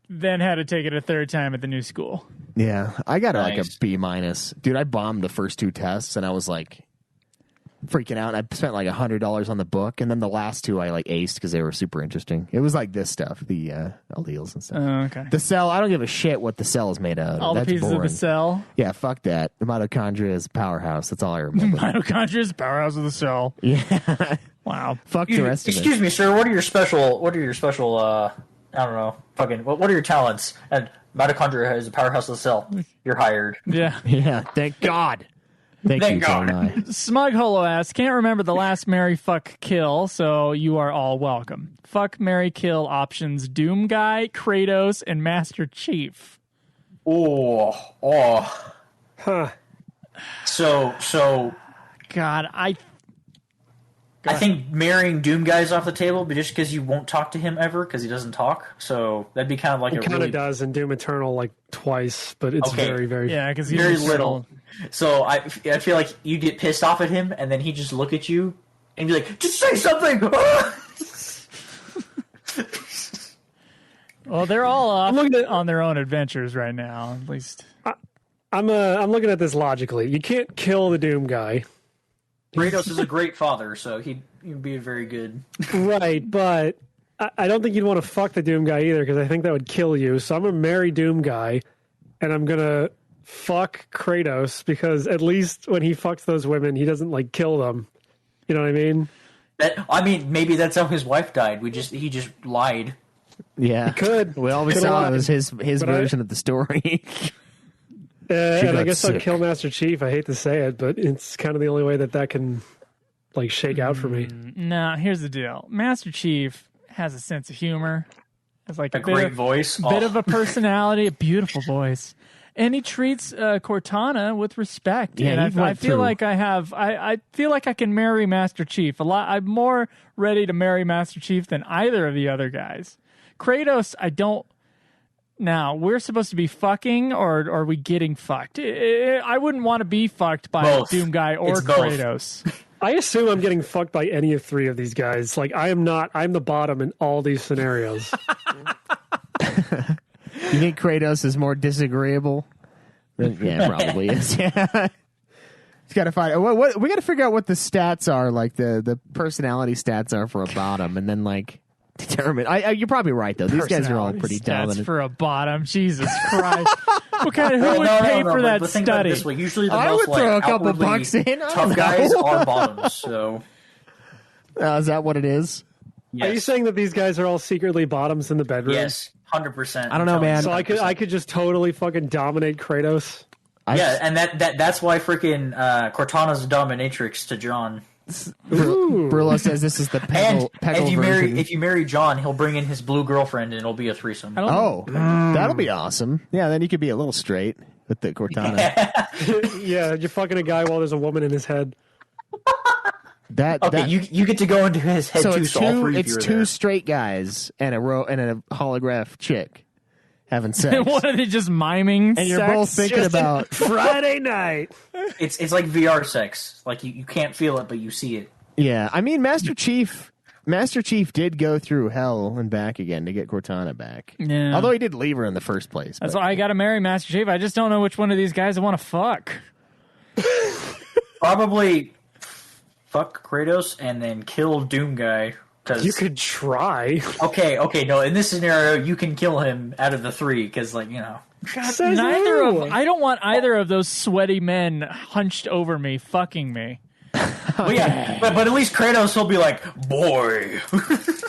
then had to take it a third time at the new school. Yeah, I got like a B-. Dude, I bombed the first 2 tests, and I was like freaking out. I spent like $100 on the book, and then the last 2 I like aced because they were super interesting. It was like this stuff, the alleles and stuff. Oh, okay. The cell, I don't give a shit what the cell is made out of. All That's the pieces boring. of the cell? Yeah, fuck that. The mitochondria is a powerhouse. That's all I remember. Mitochondria is the powerhouse of the cell. Yeah. Wow. Fuck the rest of it. Excuse me, sir. What are your special? I don't know. Fucking. What are your talents? And mitochondria is the powerhouse of the cell. You're hired. Yeah. Yeah. Thank God. Thank you, Gemini. Smug Holo asks, can't remember the last marry, fuck, kill, so you are all welcome. Fuck, marry, kill options: Doom Guy, Kratos, and Master Chief. Oh. Huh. So. God, I think marrying Doom Guy is off the table, but just because you won't talk to him ever because he doesn't talk. So that'd be kind of like he kind of does in Doom Eternal like twice, but it's very, very because he's very little. So I feel like you get pissed off at him, and then he just look at you and be like, "Just say something." Well, they're all off on their own adventures right now. At least I'm looking at this logically. You can't kill the Doom Guy. Kratos is a great father, so he'd be a very good. Right, but I don't think you'd want to fuck the Doom Guy either because I think that would kill you. So I'm gonna marry Doom Guy, and I'm gonna fuck Kratos because at least when he fucks those women, he doesn't like kill them. You know what I mean? Maybe that's how his wife died. He just lied. Yeah, he could. We always saw it was his version of the story. And I guess I'd kill Master Chief. I hate to say it, but it's kind of the only way that can like shake out for me. No, here's the deal. Master Chief has a sense of humor. Has like a great voice, bit of a personality, a beautiful voice, and he treats Cortana with respect. Yeah, and I feel like I feel like I can marry Master Chief a lot. I'm more ready to marry Master Chief than either of the other guys. Kratos, I don't. Now, we're supposed to be fucking, or are we getting fucked? I wouldn't want to be fucked by Both. Doom Guy or It's both. Kratos. I assume I'm getting fucked by any of three of these guys. Like, I'm the bottom in all these scenarios. You think Kratos is more disagreeable? Yeah, probably is. Yeah. He's got to find. What we got to figure out what the stats are, like the personality stats are for a bottom, and then like determine. You're probably right though. These guys are all pretty dominant. For a bottom, Jesus Christ! What kind of who would pay for that but think about it study? this way. Usually, the I most would throw like, a couple outwardly bucks in. I tough don't guys know. are bottoms. So, Is that what it is? yes. Are you saying that these guys are all secretly bottoms in the bedroom? Yes, 100%. I don't know, man. So I could just totally fucking dominate Kratos. Yeah, and that's why freaking Cortana's a dominatrix to John. Brullo says this is the And Peggle version. if you marry John, he'll bring in his blue girlfriend, and it'll be a threesome. Oh, that'll be awesome. Yeah, then you could be a little straight with the Cortana. Yeah, you're fucking a guy while there's a woman in his head. You get to go into his head so too. it's So all three of it's you are two there. straight guys and a holograph chick having sex. What are they just miming? And you're sex? both thinking Just about Friday night. It's like VR sex. Like you can't feel it, but you see it. Yeah, I mean Master Chief did go through hell and back again to get Cortana back. Yeah. Although he did leave her in the first place. That's but- why I got to marry Master Chief. I just don't know which one of these guys I want to fuck. Probably fuck Kratos and then kill Doom Guy. Cause, You could try. okay, no. In this scenario, you can kill him out of the three because, like, you know. Says Neither who? of I don't want either of those sweaty men hunched over me fucking me. Well, yeah, but at least Kratos will be like, boy.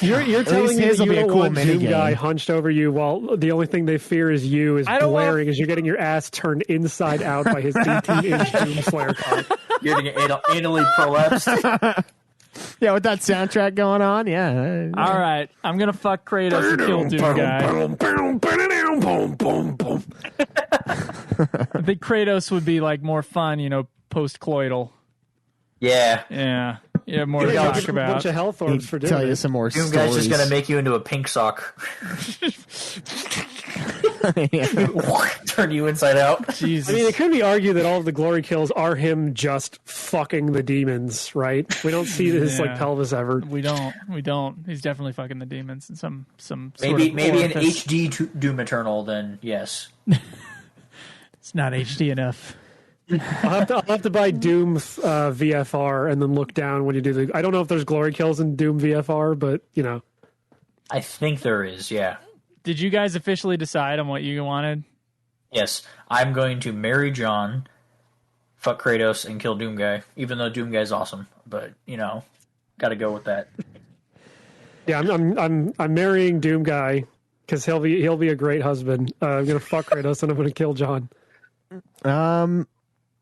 You're telling me his that will you be a don't cool want Doom minigame. Guy hunched over you while the only thing they fear is you is I don't want- blaring as you're getting your ass turned inside out by his 18-inch Doom Slayer cock. You're going to get anally prolapsed. Yeah, with that soundtrack going on, yeah. All right, I'm gonna fuck Kratos and kill Doom Guy. I think Kratos would be like more fun, post-coital. Yeah. Yeah, more to Yeah, talk give him a about. bunch of health orbs for Tell doing you it. some more Doom stories. Guy's just going to make you into a pink sock. Turn you inside out. Jesus. I mean, it could be argued that all of the glory kills are him just fucking the demons, right? We don't see his Yeah. pelvis ever. We don't. He's definitely fucking the demons in some sort Maybe of an orifice. HD Doom Eternal, then yes. It's not HD enough. I'll have to buy Doom VFR and then look down when you do the. I don't know if there's glory kills in Doom VFR, but I think there is, yeah. Did you guys officially decide on what you wanted? Yes, I'm going to marry John, fuck Kratos, and kill Doom Guy. Even though Doom Guy's awesome, but got to go with that. yeah, I'm marrying Doom Guy because he'll be a great husband. I'm gonna fuck Kratos and I'm gonna kill John.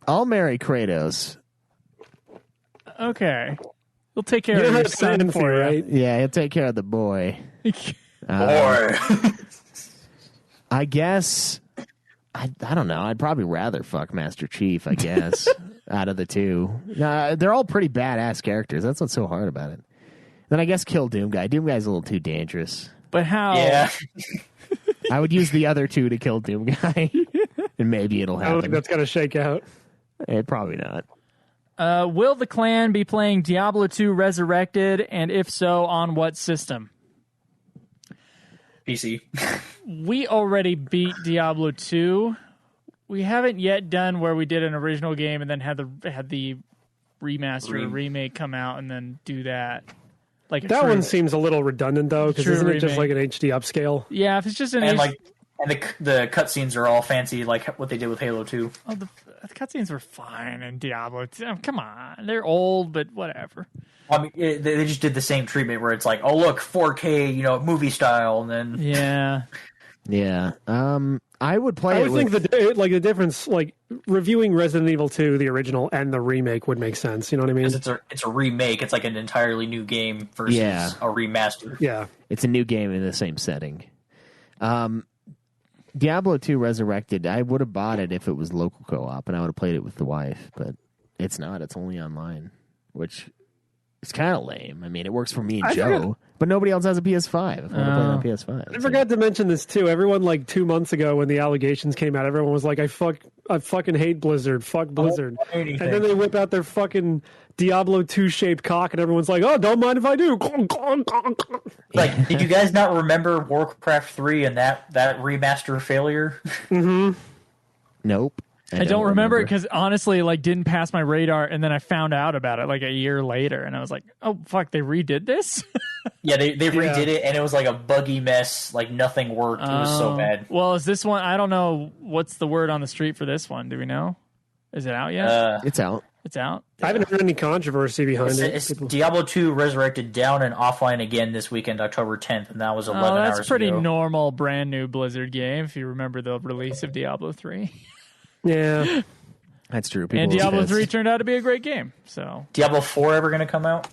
I'll marry Kratos. Okay. We'll take care You know of how your to son plan for you. right? Yeah, he'll take care of the boy. Or I guess I don't know. I'd probably rather fuck Master Chief, I guess, out of the two. They're all pretty badass characters. That's what's so hard about it. Then I guess kill Doom Guy. Doom Guy's a little too dangerous. But how? yeah, I would use the other two to kill Doom Guy, and maybe it'll I don't think happen. that's gonna shake out. Probably not. Will the clan be playing Diablo 2 Resurrected, and if so, on what system? PC. We already beat Diablo 2. We haven't yet done where we did an original game and then had the remaster or remake come out and then do that. Like That one seems a little redundant though, because True isn't it just remake. like an HD upscale? Yeah, if it's just an And the cutscenes are all fancy, like what they did with Halo 2. Oh, the cutscenes were fine in Diablo 2. Oh, come on, they're old, but whatever. I mean, they just did the same treatment where it's like, oh look, 4K, movie style, and then Yeah. Yeah. I would play I it would with... think the difference, like reviewing Resident Evil 2, the original, and the remake would make sense. You know what I mean? because it's a remake. It's like an entirely new game versus a remaster. Yeah. It's a new game in the same setting. Diablo 2 Resurrected, I would have bought it if it was local co-op, and I would have played it with the wife, but it's not. It's only online, which is kind of lame. I mean, it works for me and Joe, But nobody else has a PS5. I want to play it on PS5. I forgot to mention this too. Everyone like 2 months ago when the allegations came out, everyone was like, I fucking hate Blizzard. Fuck Blizzard. And then they whip out their fucking Diablo 2 shaped cock and everyone's like, oh, don't mind if I do. Like, did you guys not remember Warcraft 3 and that remaster failure? Mm-hmm. Nope. I don't remember it because honestly, like, didn't pass my radar, and then I found out about it like a year later, and I was like, "Oh fuck, they redid this." Yeah, they redid it, and it was like a buggy mess. Like nothing worked. It was so bad. Well, is this one? I don't know. What's the word on the street for this one? Do we know? Is it out yet? It's out. It's out. I haven't heard any controversy behind it. It's Diablo 2 resurrected down and offline again this weekend, October 10th, and that was 11 hours ago. That's pretty normal, brand new Blizzard game. If you remember the release of Diablo 3. Yeah, that's true. And Diablo 3 turned out to be a great game. So Diablo 4 ever going to come out?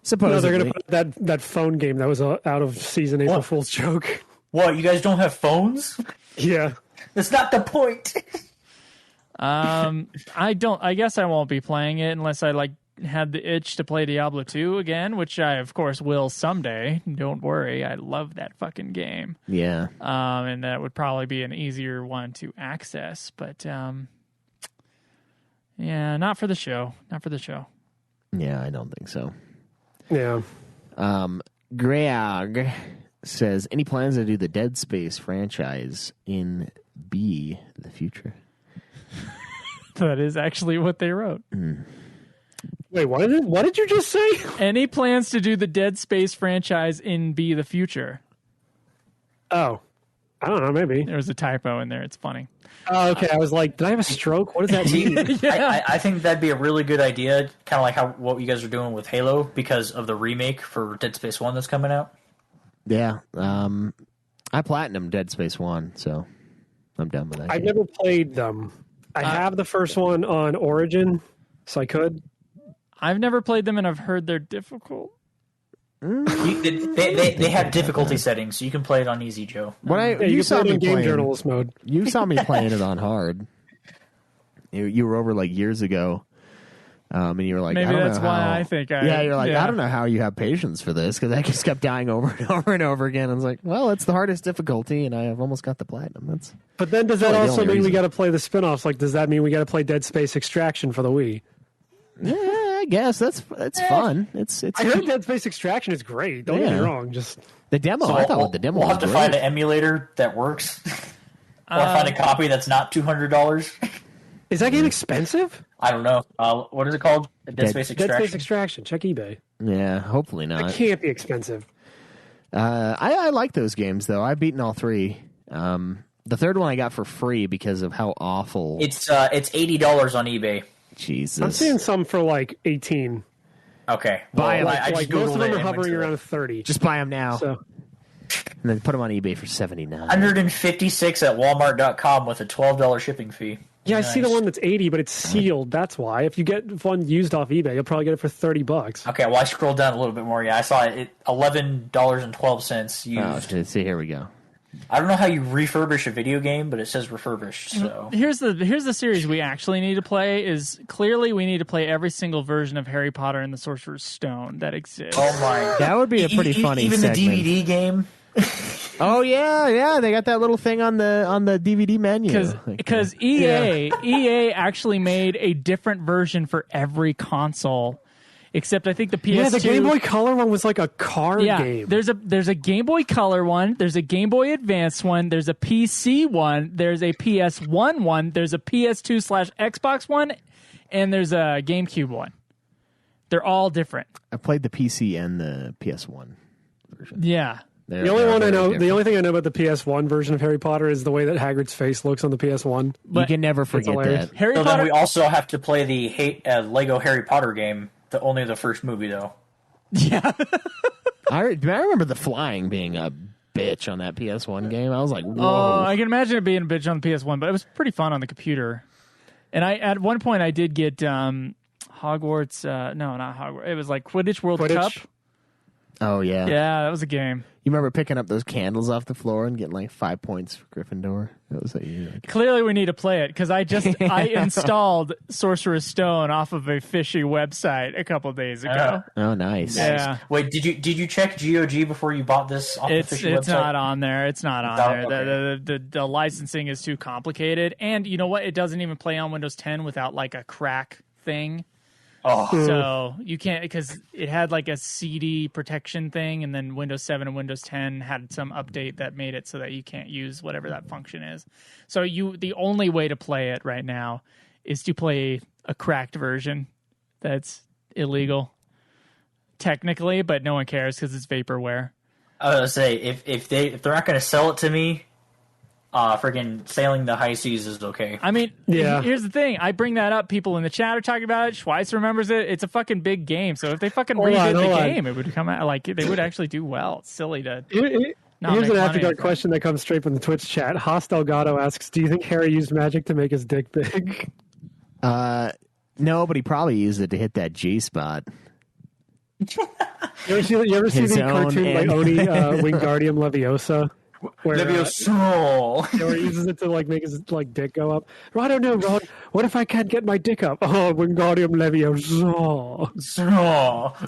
Supposedly. No, they're going to put that phone game that was out of season April Fool's joke. What? You guys don't have phones? Yeah, that's not the point. I guess I won't be playing it unless I had the itch to play Diablo 2 again, which I of course will someday. Don't worry, I love that fucking game. Yeah. And that would probably be an easier one to access, but yeah, not for the show. Not for the show. Yeah, I don't think so. Yeah. Greg says, any plans to do the Dead Space franchise in the future? That is actually what they wrote. Wait, what did you just say? Any plans to do the Dead Space franchise in the future? Oh, I don't know, maybe. There was a typo in there. It's funny. Oh, okay. I was like, did I have a stroke? What does that mean? Yeah. I think that'd be a really good idea, kind of like what you guys are doing with Halo because of the remake for Dead Space 1 that's coming out. Yeah. I platinumed Dead Space 1, so I'm done with that. I've never played them. I have the first one on Origin, so I could. I've never played them, and I've heard they're difficult. They have difficulty settings, so you can play it on easy, Joe. You saw me in game journalist mode. You saw me playing it on hard. You were over like years ago, and you were like, maybe I don't that's know why how. I think. You're like, I don't know how you have patience for this because I just kept dying over and over and over again. I was like, well, it's the hardest difficulty, and I have almost got the platinum. But then does that also mean we got to play the spinoffs? Like, does that mean we got to play Dead Space Extraction for the Wii? Yeah, I guess that's fun. It's. I heard Dead Space Extraction is great. Don't get me wrong. Just the demo. So I thought the demo. We'll was have to great. find an emulator that works, or find a copy that's not $200. Is that game expensive? I don't know. What is it called? Dead Space Extraction. Dead Space Extraction. Check eBay. Yeah, hopefully not. It can't be expensive. I like those games though. I've beaten all three. The third one I got for free because of how awful. It's $80 on eBay. Jesus. I'm seeing some for like 18. Okay. Buy them. Like most of them are hovering around 30. Just buy them now. So. And then put them on eBay for $79. $156 at Walmart.com with a $12 shipping fee. Yeah, nice. I see the one that's 80, but it's sealed. That's why. If you get one used off eBay, you'll probably get it for $30. Okay, well I scrolled down a little bit more. Yeah, I saw it $11.12 used. Oh, see, here we go. I don't know how you refurbish a video game, but it says refurbished. So here's the series we actually need to play. Is clearly we need to play every single version of Harry Potter and the Sorcerer's Stone that exists. Oh my! That would be a pretty funny. Even segment. the DVD game. Oh yeah, they got that little thing on the DVD menu. Because EA actually made a different version for every console. Except I think the PS2... Yeah, the Game Boy Color one was like a card game. There's a Game Boy Color one, there's a Game Boy Advance one, there's a PC one, there's a PS1 one, there's a PS2/Xbox one, and there's a GameCube one. They're all different. I played the PC and the PS1 version. Yeah. The only thing I know about the PS1 version of Harry Potter is the way that Hagrid's face looks on the PS1. But you can never forget that. Harry Potter. Then we also have to play the Lego Harry Potter game. Only the first movie, though. Yeah. I remember the flying being a bitch on that PS1 game. I was like, whoa. Oh, I can imagine it being a bitch on the PS1, but it was pretty fun on the computer. And at one point I did get Hogwarts. No, not Hogwarts. It was like Quidditch World Cup. Oh, yeah. Yeah, that was a game. You remember picking up those candles off the floor and getting like 5 points for Gryffindor? That was like, Clearly, we need to play it because I installed Sorcerer's Stone off of a fishy website a couple days ago. Oh, nice. Yeah. Wait, did you check GOG before you bought this off the fishy website? It's not on there. It's not on there. Okay. The licensing is too complicated, and you know what? It doesn't even play on Windows 10 without like a crack thing. Oh. So you can't, because it had like a CD protection thing, and then Windows 7 and Windows 10 had some update that made it so that you can't use whatever that function is. So the only way to play it right now is to play a cracked version. That's illegal technically, but no one cares because it's vaporware. I was gonna say if they're not gonna sell it to me, freaking Sailing the High Seas is okay. I mean, here's the thing. I bring that up. People in the chat are talking about it. Schweiss remembers it. It's a fucking big game. So if they fucking redid the game, it would come out like they would actually do well. It's silly to. Here's an After Dark question that comes straight from the Twitch chat. Haas Delgado asks, "Do you think Harry used magic to make his dick big?" No, but he probably used it to hit that G spot. You ever see the cartoon like Oni Wingardium Leviosa? Where he uses it to like make his like dick go up. I don't know, Ron. What if I can't get my dick up? Oh, Wingardium Leviosa.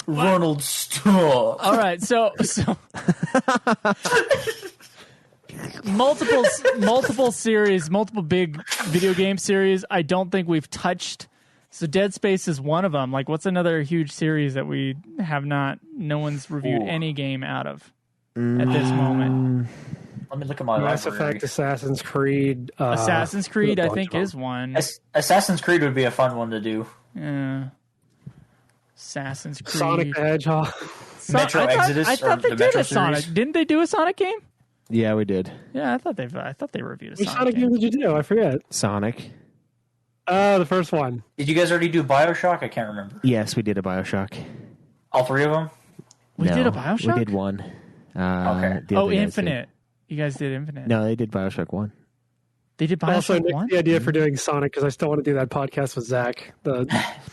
Ronald Stop. All right, so multiple series, multiple big video game series. I don't think we've touched. So Dead Space is one of them. Like, what's another huge series that we have not? No one's reviewed any game out of at this moment. Let me look at my Mass library. Effect, Assassin's Creed. Assassin's Creed, I think, is one. Assassin's Creed would be a fun one to do. Yeah. Assassin's Creed. Sonic the Hedgehog. Metro Exodus. I thought they did a Sonic. Didn't they do a Sonic game? Yeah, we did. Yeah, I thought they reviewed a Which Sonic game did you do? I forget. Sonic. Oh, the first one. Did you guys already do BioShock? I can't remember. Yes, we did a BioShock. All three of them? We did a BioShock? We did one. Okay. Infinite. You guys did Infinite. No, they did BioShock 1. They did BioShock also, 1? the idea for doing Sonic, because I still want to do that podcast with Zach, the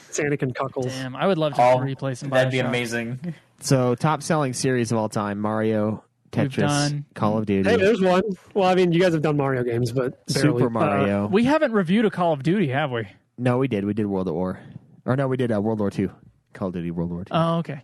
Sanic and Cuckles. Damn, I would love to replay some BioShock. That'd be amazing. So, top-selling series of all time, Mario, Tetris, Call of Duty. Hey, there's one. Well, I mean, you guys have done Mario games, but barely. Super Mario. We haven't reviewed a Call of Duty, have we? No, we did. We did World at War. Or no, we did World War II. Call of Duty World War II. Oh, okay.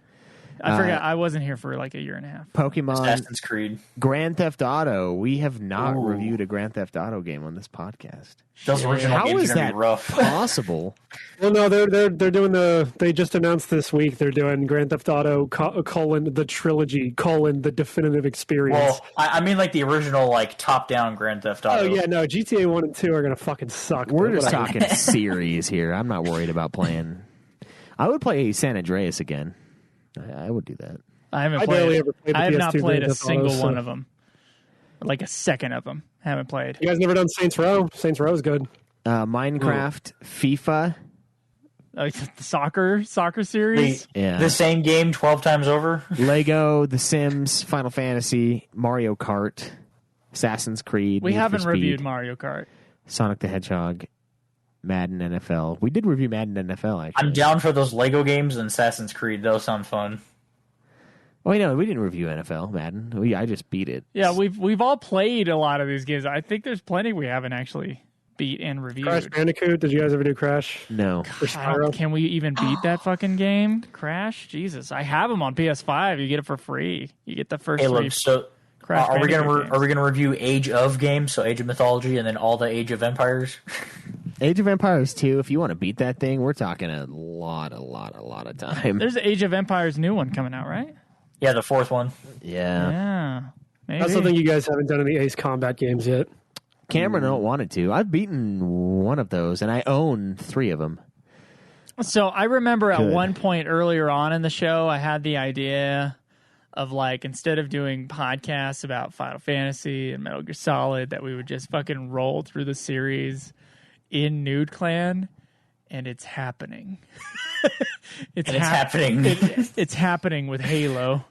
I forgot. I wasn't here for like a year and a half. Pokemon. Assassin's Creed. Grand Theft Auto. We have not reviewed a Grand Theft Auto game on this podcast. Those original How games is are gonna that be rough. possible? Well, no, they're doing they just announced this week they're doing Grand Theft Auto the trilogy the definitive experience. Well, I mean like the original like top-down Grand Theft Auto. Oh yeah, no, GTA 1 and 2 are gonna fucking suck. We're just talking series here. I'm not worried about playing. I would play San Andreas again. I would do that. I haven't barely played. ever played the I have PS2 not played Grand a Theft Auto, single so- one of them. Like a second of them. Haven't played. You guys never done Saints Row? Saints Row is good. Minecraft, FIFA. Like the soccer series. The same game 12 times over. Lego, The Sims, Final Fantasy, Mario Kart, Assassin's Creed. We Need for haven't Speed, reviewed Mario Kart. Sonic the Hedgehog, Madden NFL. We did review Madden NFL, actually. I'm down for those Lego games and Assassin's Creed. Those sound fun. Oh, no, we didn't review NFL, Madden. I just beat it. Yeah, we've all played a lot of these games. I think there's plenty we haven't actually beat and reviewed. Crash Bandicoot. Did you guys ever do Crash? No. Can we even beat that fucking game? Crash? Jesus. I have them on PS5. You get it for free. You get the first three. So Crash are we Bandicoot gonna review Age of games, so Age of Mythology, and then all the Age of Empires? Age of Empires 2, if you want to beat that thing, we're talking a lot of time. There's Age of Empires new one coming out, right? Yeah, the fourth one. Yeah. Yeah. Maybe. That's something you guys haven't done in the Ace Combat games yet. Cameron don't want it to. I've beaten one of those, and I own 3 of them. So I remember at one point earlier on in the show, I had the idea of like, instead of doing podcasts about Final Fantasy and Metal Gear Solid, that we would just fucking roll through the series in Nude Clan, and it's happening. It's happening. It's happening with Halo.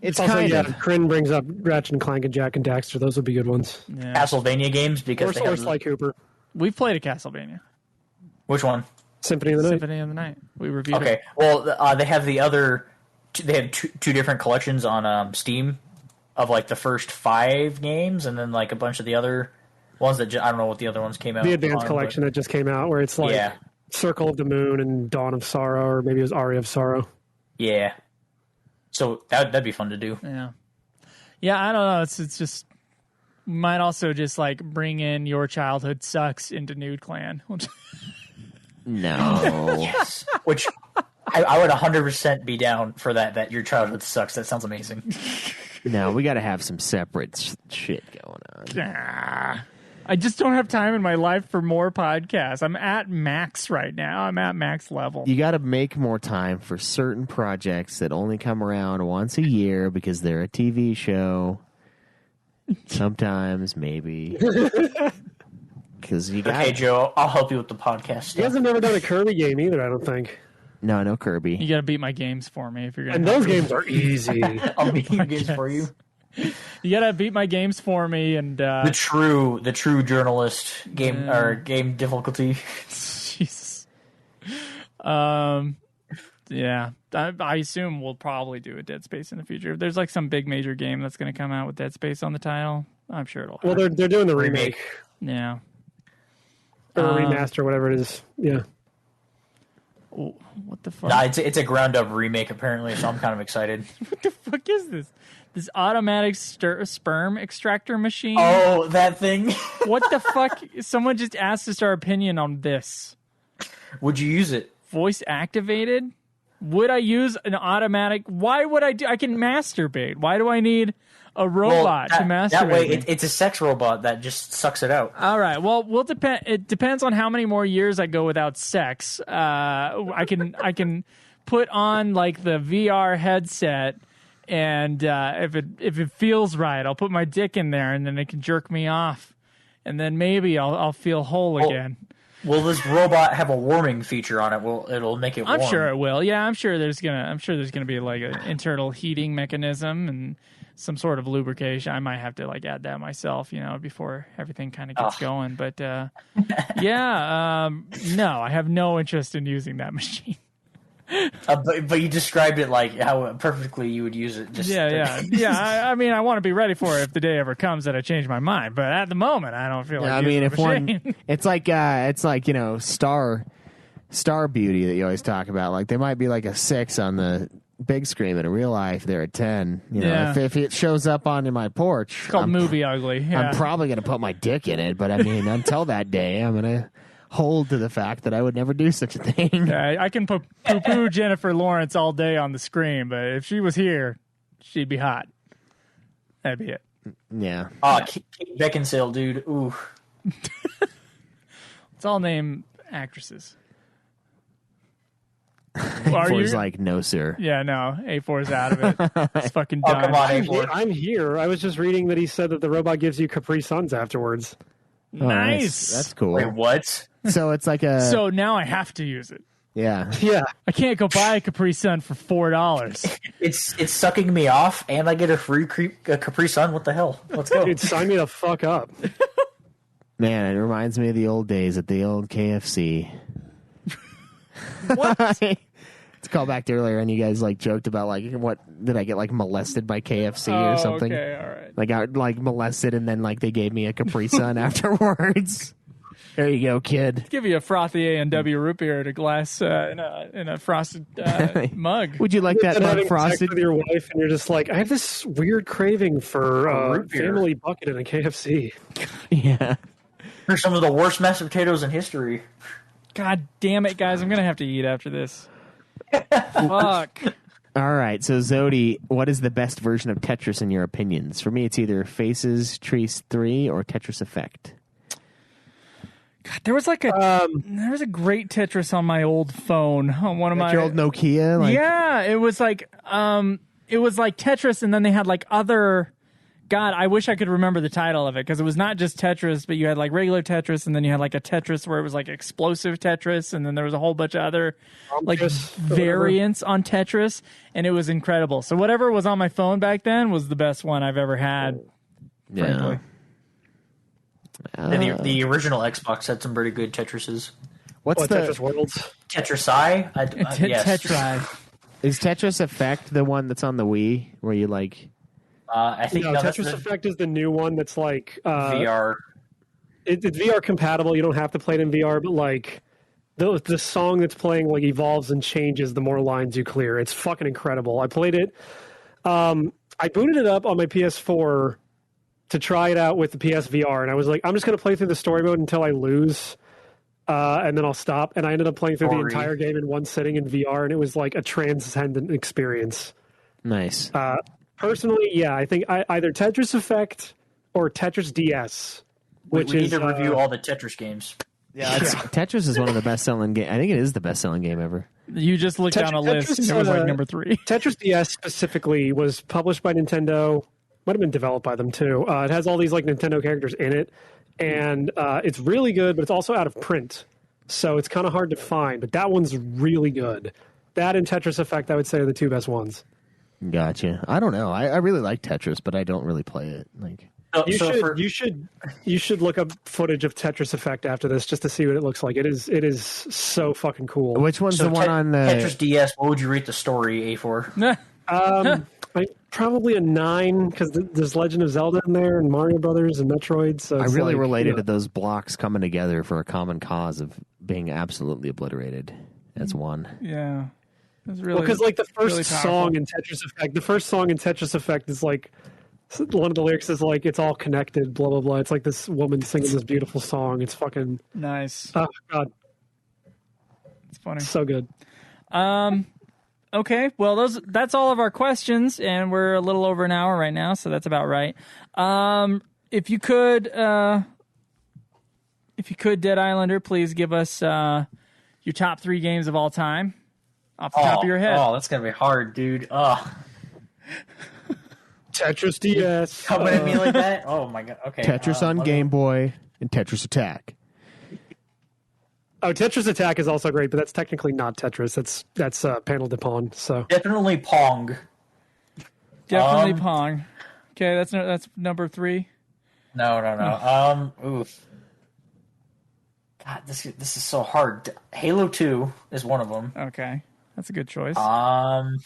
It's also, kind of. Kryn brings up Ratchet and Clank and Jack and Daxter. Those would be good ones. Yeah. Castlevania games because they or have Sly Cooper. We've played a Castlevania. Which one? Symphony of the Night. Symphony of the Night. We reviewed it. Okay. Well, they have the other. They have two different collections on Steam. of like the first 5 games, and then like a bunch of the other ones that I don't know what the other ones came out. The Advanced Collection that just came out, where it's like Circle of the Moon and Dawn of Sorrow, or maybe it was Aria of Sorrow. Yeah. So that'd be fun to do. Yeah. Yeah, I don't know. It's just might also just like bring in Your Childhood Sucks into Nude Clan. No. Yes. Which I would 100% be down for that. That Your Childhood Sucks. That sounds amazing. No, we got to have some separate shit going on. I just don't have time in my life for more podcasts. I'm at max right now. I'm at max level. You got to make more time for certain projects that only come around once a year because they're a TV show. Sometimes, maybe. Because you got. Okay, Joe, I'll help you with the podcast stuff. He hasn't never done a Kirby game either, I don't think. No Kirby. You got to beat my games for me if you're going to. And those games are easy. I'll beat your games for you. You gotta beat my games for me, and the true journalist game or game difficulty. Jesus. Yeah, I assume we'll probably do a Dead Space in the future. If there's like some big major game that's going to come out with Dead Space on the title, I'm sure it'll. Well, they're doing the remake. Yeah. Or remaster, whatever it is. Yeah. What the fuck? Nah, it's a ground up remake apparently, so I'm kind of excited. What the fuck is this? This automatic sperm extractor machine? Oh, that thing. What the fuck? Someone just asked us our opinion on this. Would you use it? Voice activated? Would I use an automatic? Why would I do? I can masturbate. Why do I need a robot to masturbate? That way, it's a sex robot that just sucks it out. All right. Well, it depends on how many more years I go without sex. I can put on like the VR headset. And if it feels right, I'll put my dick in there, and then it can jerk me off, and then maybe I'll feel whole again. Will this robot have a warming feature on it? It'll make it warm? I'm sure it will. Yeah, I'm sure there's gonna be like an internal heating mechanism and some sort of lubrication. I might have to like add that myself, before everything kind of gets going. But yeah, no, I have no interest in using that machine. But you described it like how perfectly you would use it. Yeah. I mean, I want to be ready for it if the day ever comes that I change my mind. But at the moment, I don't feel like. I mean, if one, it's like star beauty that you always talk about. Like they might be like a 6 on the big screen, but in real life they're a 10. If it shows up on my porch, it's called movie ugly. Yeah. I'm probably gonna put my dick in it. But I mean, until that day, I'm gonna hold to the fact that I would never do such a thing. Yeah, I can poo-poo Jennifer Lawrence all day on the screen, but if she was here, she'd be hot. That'd be it. Yeah. Kate Beckinsale, dude. Ooh. It's all named actresses. A4's like, no, sir. Yeah, no. A4's out of it. It's fucking done. Come on, A4. I'm here. I was just reading that he said that the robot gives you Capri Suns afterwards. Nice. That's cool. Wait, what? So it's like So now I have to use it. Yeah. I can't go buy a Capri Sun for $4. It's sucking me off, and I get a free Capri Sun. What the hell? Let's go. Dude, sign me the fuck up. Man, it reminds me of the old days at the old KFC. What? It's called back to earlier, and you guys like joked about like, what did I get like molested by KFC or something? Okay, all right. Like I like molested, and then like they gave me a Capri Sun afterwards. There you go, kid. Give you a frothy A&W root beer in a glass in a frosted mug. Would you like that and mug having frosted? Sex with your wife, and you're just like, I have this weird craving for root beer. family bucket in a KFC. Yeah. Here's some of the worst mashed potatoes in history. God damn it, guys! I'm gonna have to eat after this. Fuck. All right, so Zodi, what is the best version of Tetris in your opinions? For me, it's either Faces, Trees 3, or Tetris Effect. God, there was like there was a great Tetris on my old phone on one of my your old Nokia. Yeah, it was like Tetris, and then they had like other. God, I wish I could remember the title of it because it was not just Tetris, but you had like regular Tetris, and then you had like a Tetris where it was like explosive Tetris, and then there was a whole bunch of other like variants on Tetris, and it was incredible. So whatever was on my phone back then was the best one I've ever had. Yeah. And the original Xbox had some pretty good Tetrises. What's the Tetris Worlds? Tetris-I? Yes. Tetris. Is Tetris Effect the one that's on the Wii where you like? I think Tetris Effect is the new one that's like VR. It's VR compatible. You don't have to play it in VR, but like the song that's playing like evolves and changes the more lines you clear. It's fucking incredible. I played it. I booted it up on my PS4 to try it out with the PSVR, and I was like, I'm just going to play through the story mode until I lose, and then I'll stop. And I ended up playing through the entire game in one sitting in VR, and it was like a transcendent experience. Nice. Personally, yeah, I think either Tetris Effect or Tetris DS. We need to review all the Tetris games. Yeah, Tetris is one of the best-selling games. I think it is the best-selling game ever. You just looked down a list. It was like number 3. Tetris DS specifically was published by Nintendo. Might have been developed by them too. It has all these like Nintendo characters in it, and it's really good. But it's also out of print, so it's kind of hard to find. But that one's really good. That and Tetris Effect, I would say, are the two best ones. Gotcha. I don't know. I really like Tetris, but I don't really play it. Like you should look up footage of Tetris Effect after this just to see what it looks like. It is so fucking cool. Which one's the one on Tetris DS? What would you rate the story A for? Probably a 9 because there's Legend of Zelda in there and Mario Brothers and Metroid. So I really related to those blocks coming together for a common cause of being absolutely obliterated as one. Yeah, it's really because like the first really song in Tetris Effect, is like one of the lyrics is like it's all connected, blah blah blah. It's like this woman singing this beautiful song. It's fucking nice. Oh god, it's funny. So good. Okay, well, that's all of our questions, and we're a little over an hour right now, so that's about right. If you could, Dead Islander, please give us your top 3 games of all time off the top of your head. Oh, that's gonna be hard, dude. Tetris DS coming at me like that. Oh my god. Okay. Tetris on Game Boy and Tetris Attack. Oh, Tetris Attack is also great, but that's technically not Tetris. That's Panel de Pon. So definitely Pong. Definitely Pong. Okay, that's number 3. No. Oof. God, this is so hard. Halo 2 is one of them. Okay, that's a good choice. I'm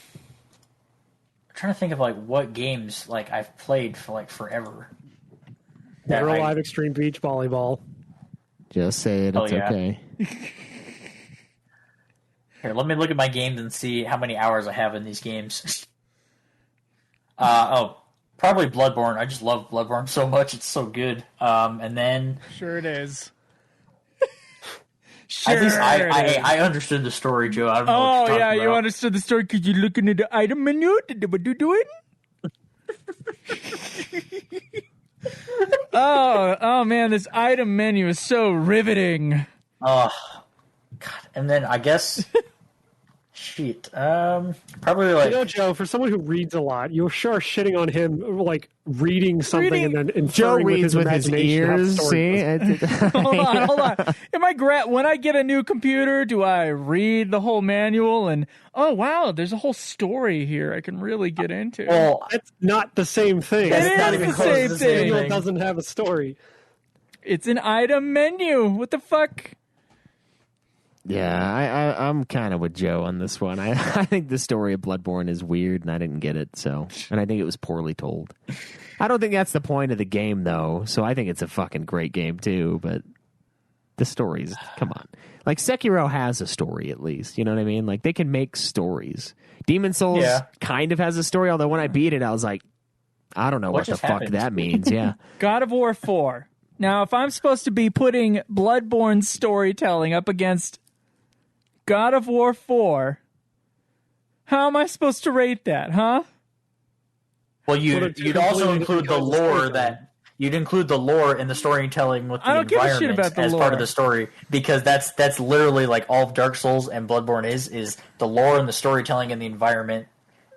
trying to think of like what games like I've played for like forever. Never Alive Extreme Beach Volleyball. Just say it. It's okay. Here, let me look at my games and see how many hours I have in these games. Probably Bloodborne. I just love Bloodborne so much. It's so good. And then... Sure it is. At least I understood the story, Joe. I don't know what you're talking about. You understood the story because you're looking at the item menu? What you doing? Oh man, this item menu is so riveting. Oh, God. And then I guess... Shit. Probably like... Joe, for someone who reads a lot, you're sure shitting on him, like, reading something and then inferring Joe reads with his ears. See? Hold on. When I get a new computer, do I read the whole manual and, oh, wow, there's a whole story here I can really get into? Well, that's not the same thing. It is the same thing. The manual doesn't have a story. It's an item menu. What the fuck? Yeah, I'm kind of with Joe on this one. I think the story of Bloodborne is weird, and I didn't get it. And I think it was poorly told. I don't think that's the point of the game, though. So I think it's a fucking great game too. But the stories, come on. Like Sekiro has a story at least. You know what I mean? Like they can make stories. Demon Souls kind of has a story. Although when I beat it, I was like, I don't know what the fuck that means. Yeah. God of War 4. Now, if I'm supposed to be putting Bloodborne's storytelling up against God of War 4, how am I supposed to rate that, huh? Well, you'd also include the lore you'd include the lore in the storytelling with the environment as part of the story, because that's literally like all of Dark Souls and Bloodborne is the lore and the storytelling and the environment,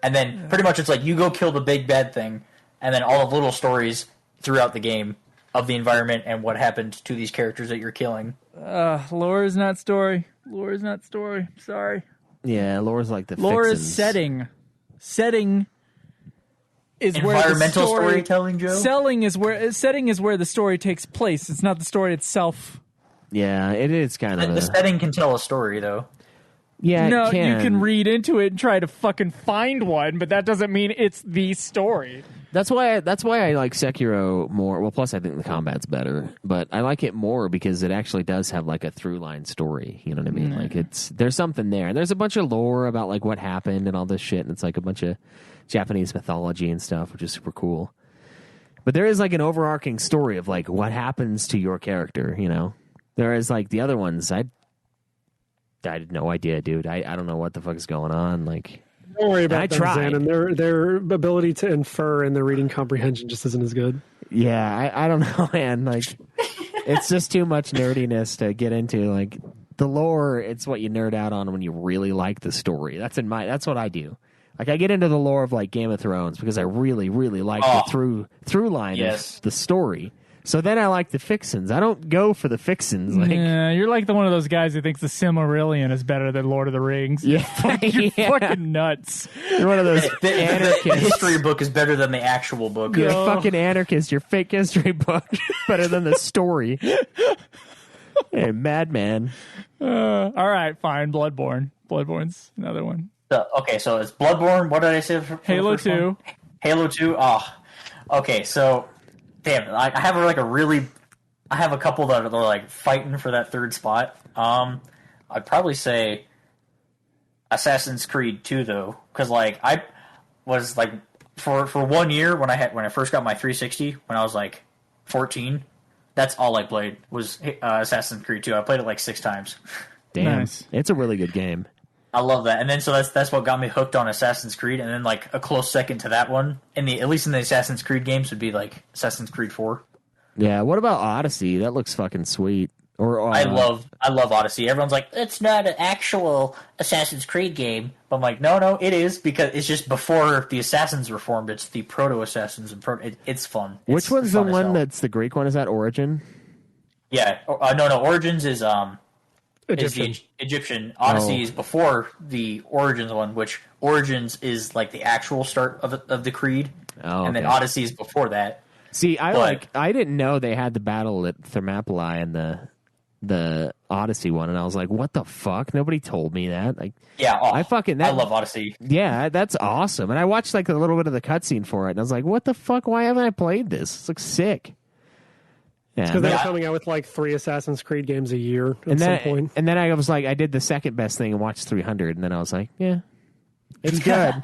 and then pretty much it's like you go kill the big bad thing, and then all the little stories throughout the game of the environment and what happened to these characters that you're killing. Lore is not story. Lore is not story. Sorry. Yeah, lore is like the lore fixins. Is setting. Setting is environmental where the storytelling, Joe. Setting is where the story takes place. It's not the story itself. Yeah, it is kind of. The setting can tell a story, though. Yeah, you can read into it and try to fucking find one, but that doesn't mean it's the story. That's why I like Sekiro more. Well, plus I think the combat's better, but I like it more because it actually does have like a through line story. You know what I mean? Like there's something there. There's a bunch of lore about like what happened and all this shit, and it's like a bunch of Japanese mythology and stuff, which is super cool. But there is like an overarching story of like what happens to your character. You know, whereas like the other ones, I had no idea, dude. I don't know what the fuck is going on. Like. Don't worry about them, Xanen. Their ability to infer and their reading comprehension just isn't as good. Yeah, I don't know, man. Like, it's just too much nerdiness to get into. Like, the lore, it's what you nerd out on when you really like the story. That's what I do. Like, I get into the lore of, like, Game of Thrones because I really, really like the through line of the story. So then I like the fixins. I don't go for the fixins. Like, yeah, you're like one of those guys who thinks the Silmarillion is better than Lord of the Rings. Yeah, you're fucking nuts. You're one of those anarchists. The history book is better than the actual book. You're a fucking anarchist. Your fake history book better than the story. Hey, madman. All right, fine. Bloodborne. Bloodborne's another one. Okay, so it's Bloodborne. What did I say? For Halo the first 2. One? Halo 2. Oh, okay. So. Damn, I have I have a couple that are like fighting for that third spot. I'd probably say Assassin's Creed 2 though, because like I was like for 1 year when I first got my 360 when I was like 14. That's all I played was Assassin's Creed 2. I played it like 6 times. Damn, nice. It's a really good game. I love that, and then so that's what got me hooked on Assassin's Creed, and then like a close second to that one, at least in the Assassin's Creed games, would be like Assassin's Creed 4. Yeah, what about Odyssey? That looks fucking sweet. Or I love Odyssey. Everyone's like, it's not an actual Assassin's Creed game, but I'm like, no, it is because it's just before the Assassins were formed. It's the Proto Assassins, and it's fun. Which one's the one that's the Greek one? Is that Origin? Yeah, no, Origins is Egyptian. Is the Egyptian. Odyssey is before the Origins one, which Origins is like the actual start of the Creed, and then Odyssey is before that. See, I didn't know they had the battle at Thermopylae and the Odyssey one, and I was like, what the fuck? Nobody told me that. Like, yeah, I love Odyssey. Yeah, that's awesome. And I watched like a little bit of the cutscene for it, and I was like, what the fuck? Why haven't I played this? It looks sick. Yeah, because they're coming out with like 3 Assassin's Creed games a year at some point. And then I was like, I did the second best thing and watched 300, and then I was like, yeah, it's good.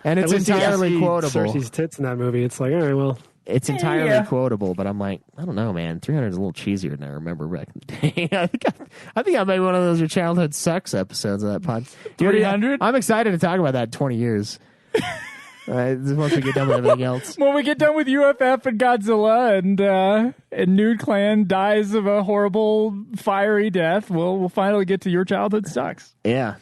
And it's entirely quotable. Cersei's tits in that movie. It's like, all right, well. It's entirely quotable, but I'm like, I don't know, man. 300 is a little cheesier than I remember back in the day. I think I made one of those Your Childhood Sucks episodes of that pod. 300? I'm excited to talk about that in 20 years. Once we get done with everything else. When we get done with UFF and Godzilla and Nude Clan dies of a horrible fiery death, we'll finally get to Your Childhood Sucks. Yeah.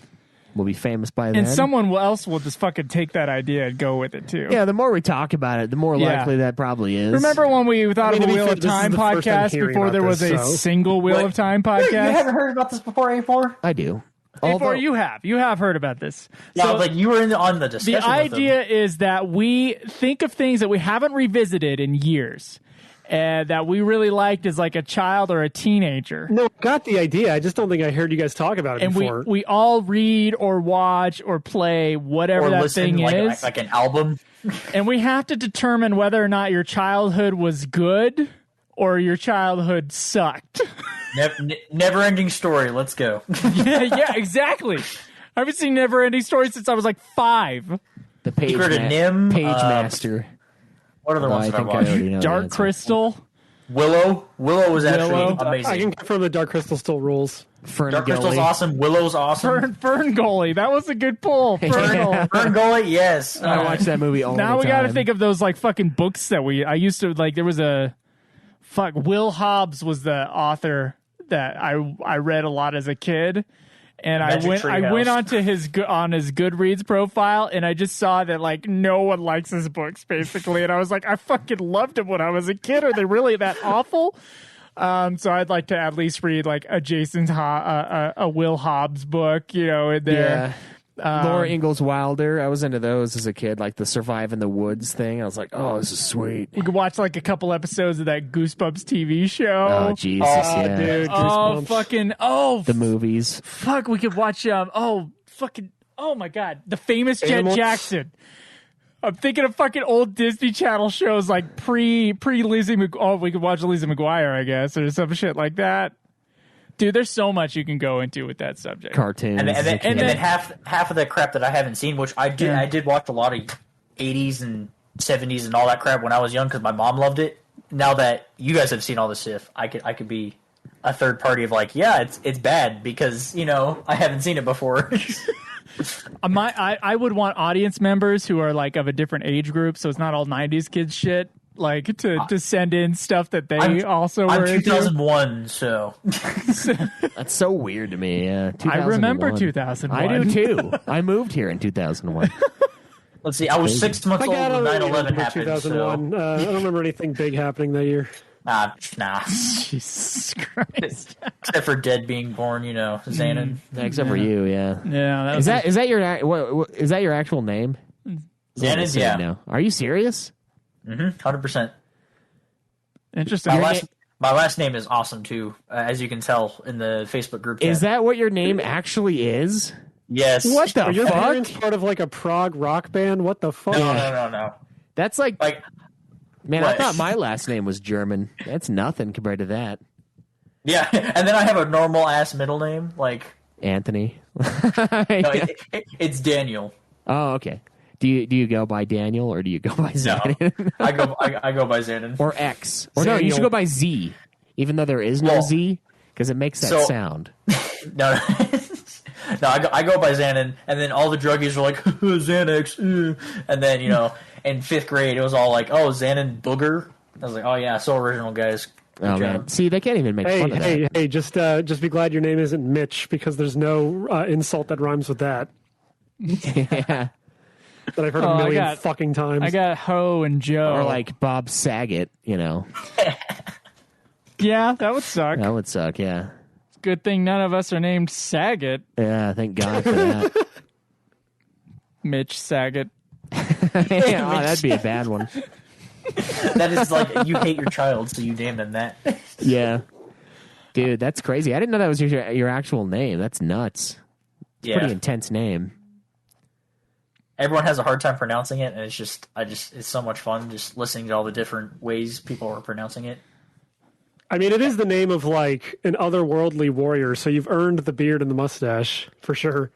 We'll be famous by then. And someone else will just fucking take that idea and go with it too. Yeah, the more we talk about it, the more likely that probably is. Remember when we thought of a Wheel of Time podcast before there was a single Wheel of Time podcast? You haven't heard about this before, A4? I do. Before you have heard about this. Yeah, so, like you were on the discussion. The idea is that we think of things that we haven't revisited in years, and that we really liked as like a child or a teenager. No, got the idea. I just don't think I heard you guys talk about it before. And we all read or watch or play whatever that thing is, like an album. And we have to determine whether or not your childhood was good or your childhood sucked. Never-ending story. Let's go. yeah, exactly. I haven't seen Never-ending story since I was like 5. The Page Master. What are the ones that I watched? Dark Crystal. Willow was actually amazing. I can confirm the Dark Crystal still rules. Dark Crystal's awesome. Willow's awesome. Fern Gully. That was a good pull. Fern Gully, yes. I watched that movie all the time. Now we got to think of those like fucking books that I used to like. There was Will Hobbs was the author that I read a lot as a kid. And I went onto his Goodreads profile, and I just saw that like no one likes his books basically, and I was like, I fucking loved them when I was a kid. Are they really that awful? So I'd like to at least read like a Will Hobbs book, in there. Yeah. Laura Ingalls Wilder. I was into those as a kid, like the Survive in the Woods thing. I was like, oh, this is sweet. You could watch like a couple episodes of that Goosebumps TV show. Oh, Jesus, yeah. Dude, Goosebumps. The movies. Fuck, we could watch, oh my God, The Famous Jet Jackson. I'm thinking of fucking old Disney Channel shows like pre Lizzie Oh, we could watch Lizzie McGuire, I guess, or some shit like that. Dude, there's so much you can go into with that subject. Cartoons. And then half of that crap that I haven't seen, which I did watch a lot of 80s and 70s and all that crap when I was young because my mom loved it. Now that you guys have seen all this stuff, I could be a third party of like, yeah, it's bad because, I haven't seen it before. I would want audience members who are like of a different age group, so it's not all 90s kids shit, like to send in stuff that they I'm 2001, into. so that's so weird to me. Yeah, I remember 2001. I do too. I moved here in 2001. Let's see. I was 6 months old when 9/11 happened. 2001. So. I don't remember anything big happening that year. Nah. Jesus Christ. Except for Dead being born, Xanen. Except for you, yeah. Yeah. Is that your actual name? Xanen, yeah. Now. Are you serious? 100%. Interesting. My last name is awesome too, as you can tell in the Facebook group chat. Is that what your name actually is? Yes. What the Are your fuck? parents part of like a prog rock band? What the fuck? No. That's like man, what? I thought my last name was German. That's nothing compared to that. Yeah, and then I have a normal ass middle name, like Anthony. It's Daniel. Oh, okay. Do you go by Daniel or do you go by Xanen? No, I go by Xanen. Or X. Or no, you should go by Z, even though there is no Z, because it makes that sound. No, I go by Xanen, and then all the druggies are like Xanax, and then in 5th grade it was all like, oh, Xanen Booger. I was like, oh yeah, so original, guys. Oh man, see, they can't even make fun of that. Hey, just be glad your name isn't Mitch because there's no insult that rhymes with that. Yeah. That I've heard a million fucking times. I got Ho and Joe. Or like Bob Saget, Yeah, that would suck. That would suck, yeah. Good thing none of us are named Saget. Yeah, thank God for that. Mitch Saget. That'd be a bad one. That is like, you hate your child, so you name them that. Yeah. Dude, that's crazy. I didn't know that was your actual name. That's nuts. It's a pretty intense name. Everyone has a hard time pronouncing it, and it's so much fun just listening to all the different ways people are pronouncing it. I mean, it is the name of like an otherworldly warrior, so you've earned the beard and the mustache for sure.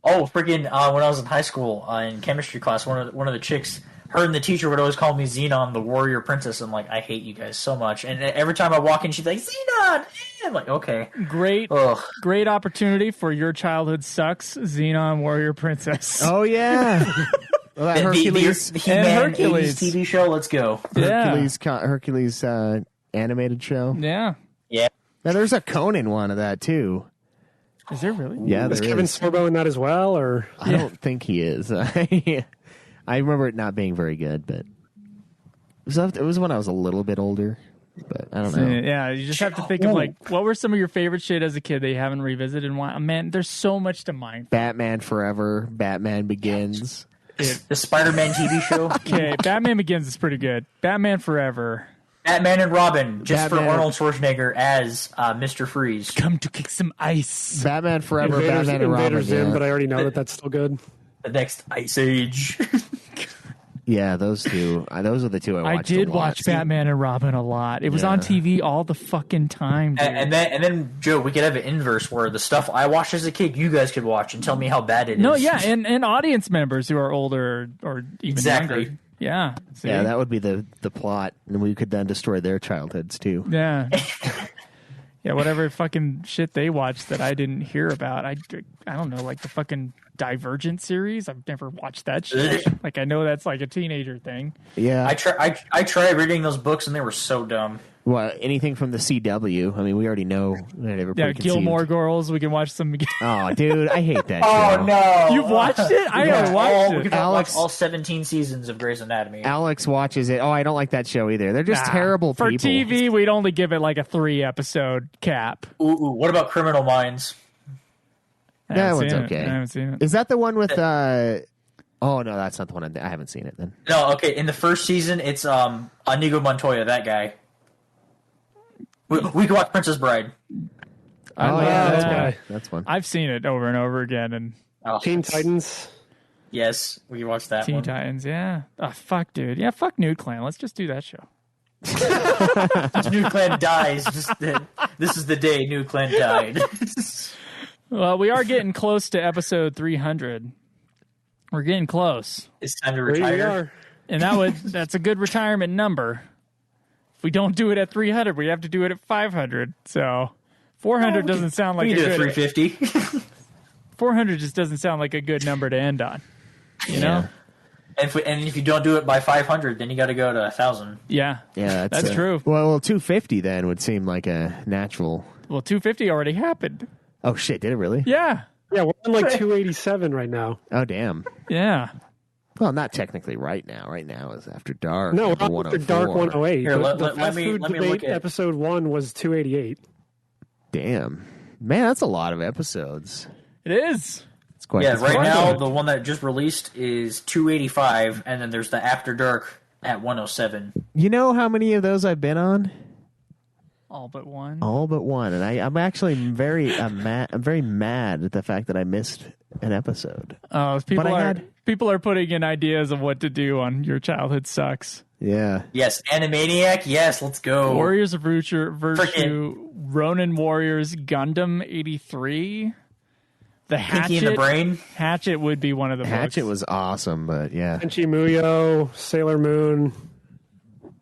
Oh, freaking! When I was in high school in chemistry class, one of the chicks, her and the teacher would always call me Xenon, the warrior princess. I'm like, I hate you guys so much. And every time I walk in, she's like, Xenon. I'm like, okay, great opportunity for Your Childhood Sucks, Xenon Warrior Princess. Oh yeah. Well, that Hercules. The He-Man 80s TV show. Let's go. Hercules animated show. Yeah. Yeah. Now there's a Conan one of that too. Is there really? Yeah, is Kevin Sorbo in that as well, or I don't think he is. I remember it not being very good, but it was when I was a little bit older. But I don't know. Yeah, you just have to think of like, what were some of your favorite shit as a kid that you haven't revisited and why? Man, there's so much to mind. Batman Forever, Batman Begins. The Spider-Man TV show. Okay, Batman Begins is pretty good. Batman Forever. Batman and Robin, just for Arnold Schwarzenegger as Mr. Freeze. Come to kick some ice. Batman Forever, Batman and Robin. In, but I already know that's still good. The next Ice Age. Yeah, those two. Those are the two I watched. I did watch Batman and Robin a lot. It was on TV all the fucking time, dude. And then, Joe, we could have an inverse where the stuff I watched as a kid, you guys could watch and tell me how bad it is. No, yeah, and audience members who are older or even younger. Yeah. See? Yeah, that would be the plot, and we could then destroy their childhoods too. Yeah. Yeah, whatever fucking shit they watched that I didn't hear about. I don't know, like the fucking Divergent series. I've never watched that shit. Like, I know that's like a teenager thing. Yeah. I tried reading those books, and they were so dumb. Well, anything from the CW. I mean, we already know that yeah, Gilmore Girls. We can watch some. Oh, dude, I hate that show. Oh, no. You've watched it? I haven't watched it. Alex, all 17 seasons of Grey's Anatomy. Alex watches it. Oh, I don't like that show either. They're just terrible people. For TV, we'd only give it like a 3-episode cap. Ooh, what about Criminal Minds? That one's okay. I haven't seen it. Is that the one with... Oh, no, that's not the one. I haven't seen it then. No, okay. In the first season, it's Inigo Montoya, that guy. We can watch Princess Bride. Oh, yeah, that's one. I've seen it over and over again. And Teen Titans. Yes, we watched that Teen one. Titans, yeah. Oh, fuck, dude. Yeah, fuck Nude Clan. Let's just do that show. Nude Clan dies. This is the day Nude Clan died. Well, we are getting close to episode 300. We're getting close. It's time to Here we retire. are. And that's a good retirement number. If we don't do it at 300, we have to do it at 500. So 400 doesn't sound like We a can do good 350. 400 just doesn't sound like a good number to end on. You know? And if you don't do it by 500, then you got to go to 1,000. Yeah. Yeah, That's true. Well, 250 then would seem like a natural. Well, 250 already happened. Oh shit! Did it really? Yeah. Yeah, we're on like 287 right now. Oh damn. Yeah. Well, not technically right now. Right now is after dark. No, number we're after Dark 108. Here, The let fast me food look debate at episode 1 was 288. Damn, man, that's a lot of episodes. It is. It's quite. Yeah, it's right quite now good. the one that just released is 285, and then there's the After Dark at 107. You know how many of those I've been on? All but one. All but one, and I'm actually I'm very mad at the fact that I missed an episode. Oh, people are putting in ideas of what to do on Your Childhood Sucks. Yeah. Yes, Animaniac. Yes, let's go. Warriors of Virtue, Ronin Warriors, Gundam 83. The Hatchet. Pinky in the Brain. Hatchet would be one of the Hatchet books. was awesome, but yeah. Tenchi Muyo, Sailor Moon.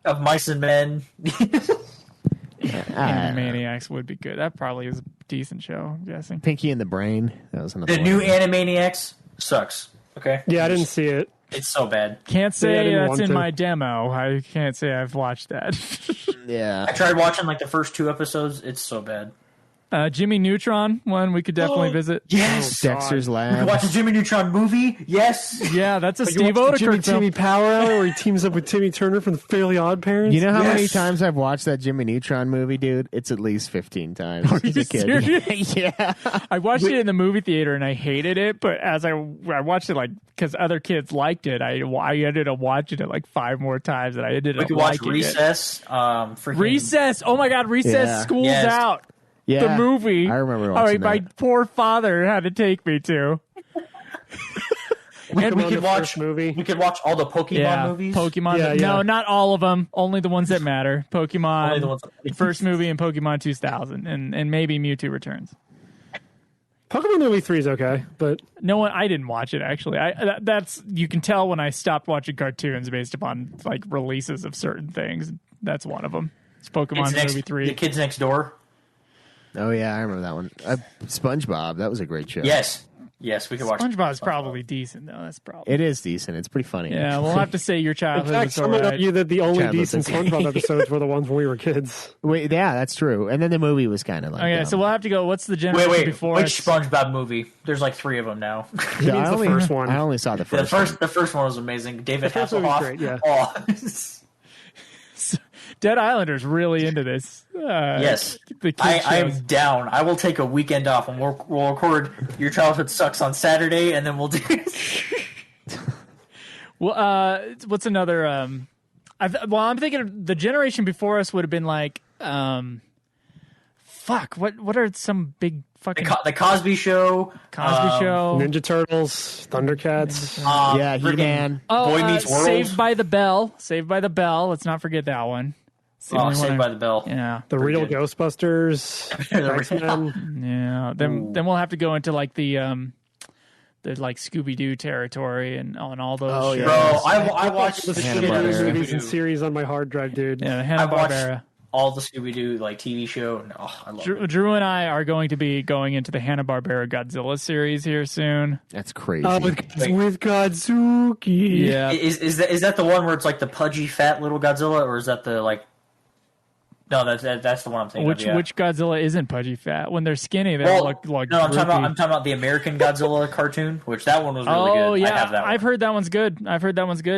Of Mice and Men. Animaniacs would be good. That probably is a decent show, I'm guessing. Pinky in the Brain. That was another The one. new Animaniacs sucks. Okay? Yeah, I didn't see it. It's so bad. Can't Yeah, I say didn't that's want in to. my demo. I can't say I've watched that. Yeah. I tried watching like the first 2 episodes. It's so bad. Jimmy Neutron, one we could definitely visit. Yes! Dexter's You Lab. watch the Jimmy Neutron movie? Yes! Yeah, that's a Like, you Steve watched the Odekirk film. Timmy Power Hour where he teams up with Timmy Turner from the Fairly Odd Parents. You know how many Yes. times I've watched that Jimmy Neutron movie, dude? It's at least 15 times Are as you a kid. serious? Yeah. I watched it in the movie theater and I hated it, but as I watched it like because other kids liked it, I ended up watching it like 5 more times and I ended We up could watch liking Recess. it. Recess. Oh my God, Recess. Yeah. School's Yes. out. Yeah. The movie. I remember Oh, watching my that. poor father had to take me to. We on could the watch first movie. We could watch all the Pokemon movies. Pokemon. Yeah, No, yeah. not all of them. Only the ones that matter. Pokemon. Only the ones First movie and Pokemon 2000, and maybe Mewtwo Returns. Pokemon movie 3 is okay, but No one. I didn't watch it actually. That's you can tell when I stopped watching cartoons based upon like releases of certain things. That's one of them. It's Pokemon movie 3. The Kids Next Door. Oh, yeah, I remember that one. SpongeBob. That was a great show. Yes, we could watch. SpongeBob's probably decent though. That's probably. It is decent. It's pretty funny. Yeah, we'll have to say your in childhood fact, was some would alright. argue that the only Childhood decent is okay. SpongeBob episodes were the ones when we were kids. Wait, yeah, that's true. And then the movie was kind of like. Okay, so we'll have to go. What's the generation Wait, before which us? SpongeBob movie? There's like 3 of them now. He means the first one. I only saw the the first. the first one was amazing. David The first one was Hasselhoff. great, yeah. Oh. Dead Islander's really into this. Yes, the kids I shows. am down. I will take a weekend off and we'll record Your Childhood Sucks on Saturday, and then we'll do. Well, what's another? I'm thinking the generation before us would have been like, fuck. What are some big fucking The Cosby Show. Cosby Show? Ninja Turtles, Thundercats. Yeah, friggin' He-Man. Oh, Boy Meets World. Saved by the Bell. Saved by the Bell. Let's not forget that one. It's the only one Saved by the Bell. Yeah, The Real good. Ghostbusters, X-Men. yeah. Then we'll have to go into like the like Scooby Doo territory and on all those. Oh, shows. yeah. Bro, I watched The the Hanna-Barbera. Scooby-Doo movies and Scooby-Doo. series on my hard drive, dude. Yeah, the I Hanna watched Barbera. all the Scooby Doo like TV show. And, I love it. Drew and I are going to be going into the Hanna Barbera Godzilla series here soon. That's crazy. With Godzuki. Yeah, Is that the one where it's like the pudgy fat little Godzilla, or is that the like? No, that's the one I'm thinking which of. Yeah. which Godzilla isn't pudgy fat? When they're skinny, they Well, look like no, I'm droopy. talking about the American Godzilla cartoon, which that one was really Oh good. yeah, I have that one. I've heard that one's good.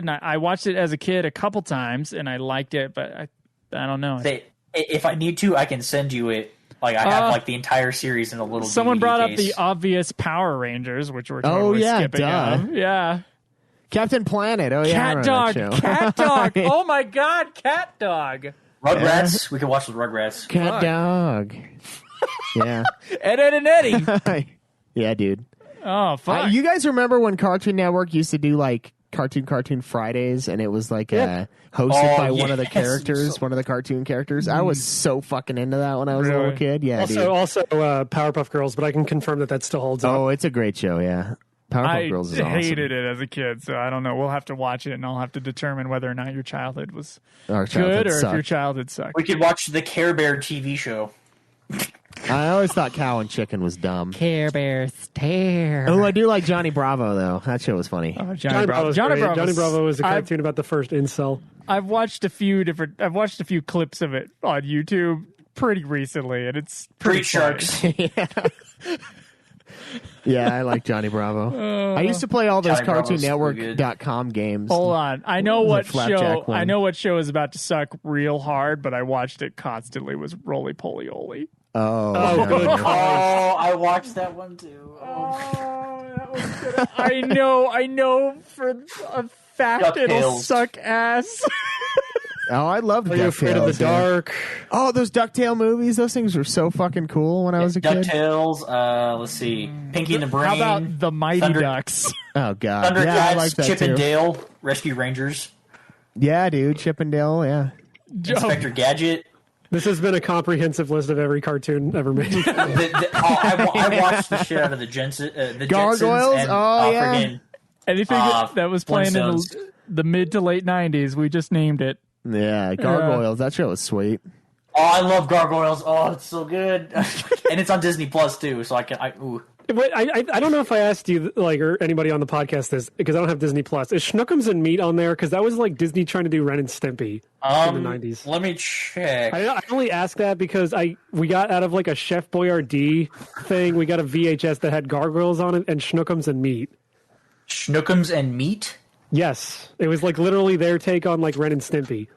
And I watched it as a kid a couple times, and I liked it, but I don't know. If I need to, I can send you it. Like I have like the entire series in a little. Someone DVD brought up case. the obvious Power Rangers, which we're Oh, totally yeah, skipping. duh. Of. Yeah, Captain Planet. Oh, yeah. I Cat remember Dog, that show. Cat Dog. Oh my God, Cat Dog. Rugrats. We can watch the Rugrats. Cat Dog. Yeah. Ed, Ed, and Eddie. Yeah, dude. Oh, fuck. You guys remember when Cartoon Network used to do like Cartoon Fridays, and it was like hosted by one of the characters, one of the cartoon characters? I was so fucking into that when I was a little kid. Yeah, also Powerpuff Girls, but I can confirm that still holds up. Oh, it's a great show. Yeah, Powerpuff Girls is awesome. I hated it as a kid, so I don't know. We'll have to watch it, and I'll have to determine whether or not your childhood was good or if your childhood sucked. We could watch the Care Bear TV show. I always thought Cow and Chicken was dumb. Care Bear stare. Oh, I do like Johnny Bravo though. That show was funny. Oh, Johnny Bravo. Johnny Bravo was a cartoon about the first incel. I've watched a few clips of it on YouTube pretty recently, and it's pretty sharks. Yeah, I like Johnny Bravo. I used to play all those CartoonNetwork.com games. Hold on, I know what show is about to suck real hard, but I watched it constantly. Was Roly Poly Oly. Oh, good. I watched that one too. That was good. I know for a fact it'll suck ass. Oh, I loved DuckTales. Are you afraid of the dark? Oh, those DuckTale movies. Those things were so fucking cool when I was a kid. DuckTales, let's see. Pinky and the Brain. How about the Mighty Ducks? Oh, God. Thundercats, I like that Chip and too. Dale, Rescue Rangers. Yeah, dude. Chip and Dale, yeah. Inspector Gadget. This has been a comprehensive list of every cartoon ever made. I watched the shit out of the Gargoyles? Jetsons and, yeah. Anything that was playing in the mid to late 90s, we just named it. Yeah, Gargoyles. That show was sweet. Oh, I love Gargoyles. Oh, it's so good. And it's on Disney Plus too, so ooh. Wait, I don't know if I asked you or anybody on the podcast this because I don't have Disney Plus. Is Schnookums and Meat on there? Because that was like Disney trying to do Ren and Stimpy in the 90s. Let me check. I only ask that because we got out of like a Chef Boyardee thing. We got a VHS that had Gargoyles on it and Schnookums and Meat. Schnookums and Meat? Yes, it was like literally their take on like Ren and Stimpy.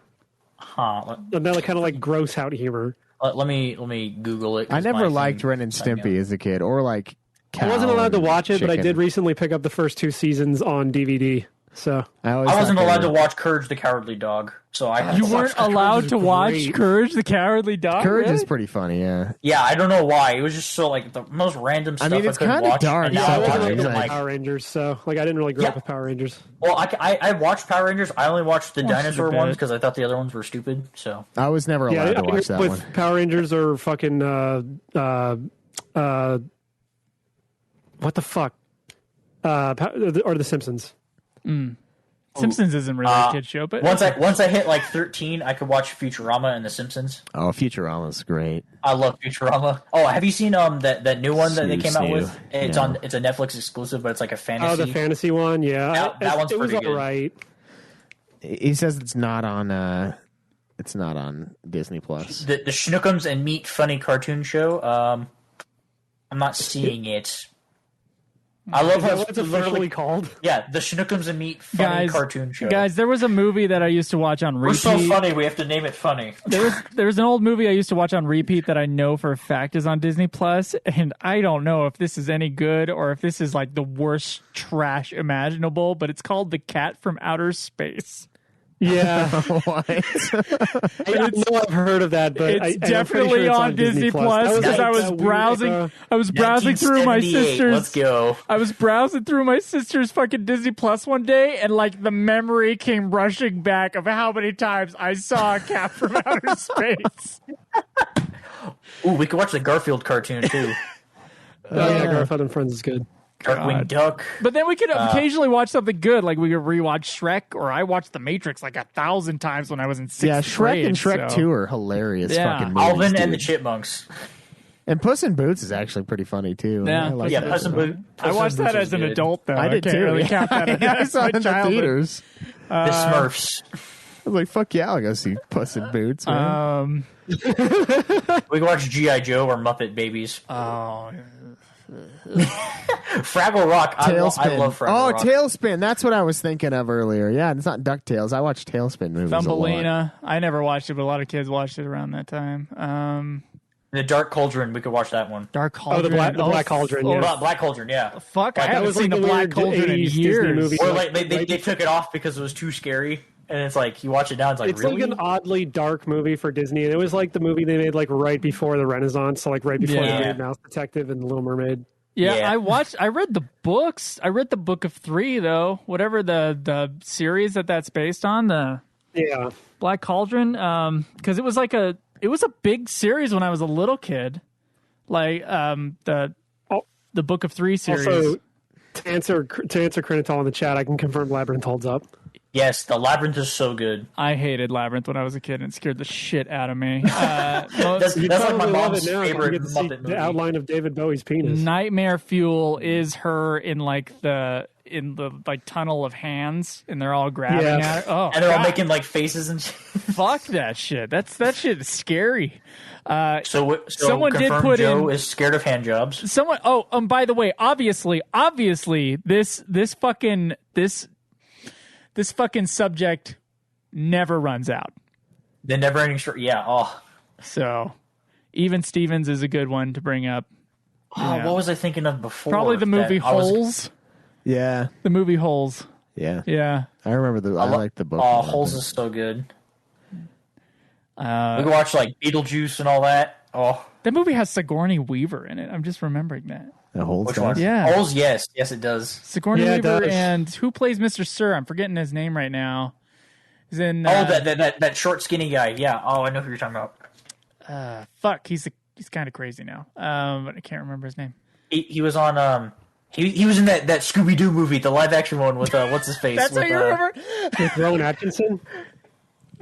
Huh? And they're like kind of like gross out humor. Let me Google it. I never liked Ren and Stimpy as a kid, or like. I wasn't allowed to watch it, Chicken. but I did recently pick up the first 2 seasons on DVD. So I wasn't allowed to watch Courage the Cowardly Dog, so You weren't allowed to watch Courage the Cowardly Dog? Courage is pretty funny, yeah. Yeah, I don't know why. It was just so like the most random stuff. I mean, it's kind of dark. I wasn't like Power Rangers, so like I didn't really grow up with Power Rangers. Well, I watched Power Rangers. I only watched the dinosaur ones because I thought the other ones were stupid. So I was never allowed to watch that with one. Power Rangers or fucking what the fuck? Or the Simpsons. Simpsons isn't really a kid show, but once I hit like 13, I could watch Futurama and The Simpsons. Oh, Futurama's great. I love Futurama. Oh, have you seen that new one that they came out with? It's Yeah. It's a Netflix exclusive, but it's like a fantasy. Oh, the fantasy one, yeah. That one's pretty good. All right. He says it's not on Disney Plus. The Schnookums and Meat funny cartoon show. I'm not seeing it. I love how it's officially called. Yeah, the Schnookums and Meat funny cartoon show. Guys, there was a movie that I used to watch on repeat. We're so funny, we have to name it funny. There was an old movie I used to watch on repeat that I know for a fact is on Disney Plus, and I don't know if this is any good or if this is like the worst trash imaginable, but it's called The Cat from Outer Space. Yeah. What? I know I've heard of that, but it's definitely on Disney Plus because I was browsing. I was browsing through my sister's. Let's go. I was browsing through my sister's fucking Disney Plus one day, and like the memory came rushing back of how many times I saw a cat from outer space. Ooh, we could watch the Garfield cartoon too. Oh yeah, Garfield and Friends is good. Darkwing Duck. But then we could occasionally watch something good, like we could rewatch Shrek, or I watched The Matrix like 1,000 times when I was in 6th grade. Shrek and Shrek 2 are hilarious fucking movies, Alvin dude. and the Chipmunks. And Puss in Boots is actually pretty funny too. Yeah, I like that Puss in stuff. Boots. I watched that as an adult, though. I did can't too. really count that I saw it in the childhood. theaters. The Smurfs. I was like, fuck yeah, I'll go see Puss in Boots, man. We can watch G.I. Joe or Muppet Babies. Oh, Fraggle Rock. I love Fraggle Rock. Tailspin. That's what I was thinking of earlier. Yeah, it's not DuckTales. I watched Tailspin movies a lot. Thumbelina. I never watched it, but a lot of kids watched it around that time. The Dark Cauldron. We could watch that one. Dark Cauldron. the Black Cauldron. Yeah. Black Cauldron. Yeah. Fuck, I Like, haven't was seen like the the Black weird Cauldron in 80s Disney years. movie. Or like they took it off because it was too scary, and it's like you watch it now, it's like really. Like an oddly dark movie for Disney, and it was like the movie they made like right before the Renaissance, so like right before Yeah. the Great Mouse Detective and The Little Mermaid. Yeah, Yeah. I read the books. I read the Book of Three, though. Whatever the series that's based on, the Black Cauldron. Because it was a big series when I was a little kid. Like the Book of Three series. Also, to answer Crinital in the chat, I can confirm Labyrinth holds up. Yes, the Labyrinth is so good. I hated Labyrinth when I was a kid, and it scared the shit out of me. That's like my mom's favorite You get to see Muppet movie. the outline of David Bowie's penis. Nightmare Fuel is her in the tunnel of hands, and they're all grabbing at her. Oh, and they're all God. making like faces and shit. Fuck that shit. That shit is scary. So someone did confirm put Joe in. is scared of hand jobs. Someone. Oh, by the way, obviously, this fucking subject never runs out. The never-ending story. Yeah. Oh. So, even Stevens is a good one to bring up. Oh, Yeah. what was I thinking of before? Probably the movie Holes. Yeah. The movie Holes. Yeah. Yeah. I remember I like the book. Oh, Holes is so good. We can watch like Beetlejuice and all that. Oh, that movie has Sigourney Weaver in it. I'm just remembering that. The Holes. Which one? Yeah. Holes, yes, it does. Sigourney Yeah, it Weaver does. and who plays Mr. Sir? I'm forgetting his name right now. He's in. That short, skinny guy. Yeah. Oh, I know who you're talking about. Fuck, he's kind of crazy now. But I can't remember his name. He was on he was in that Scooby Doo movie, the live action one with what's his face? That's with, how you remember? With Rowan Atkinson?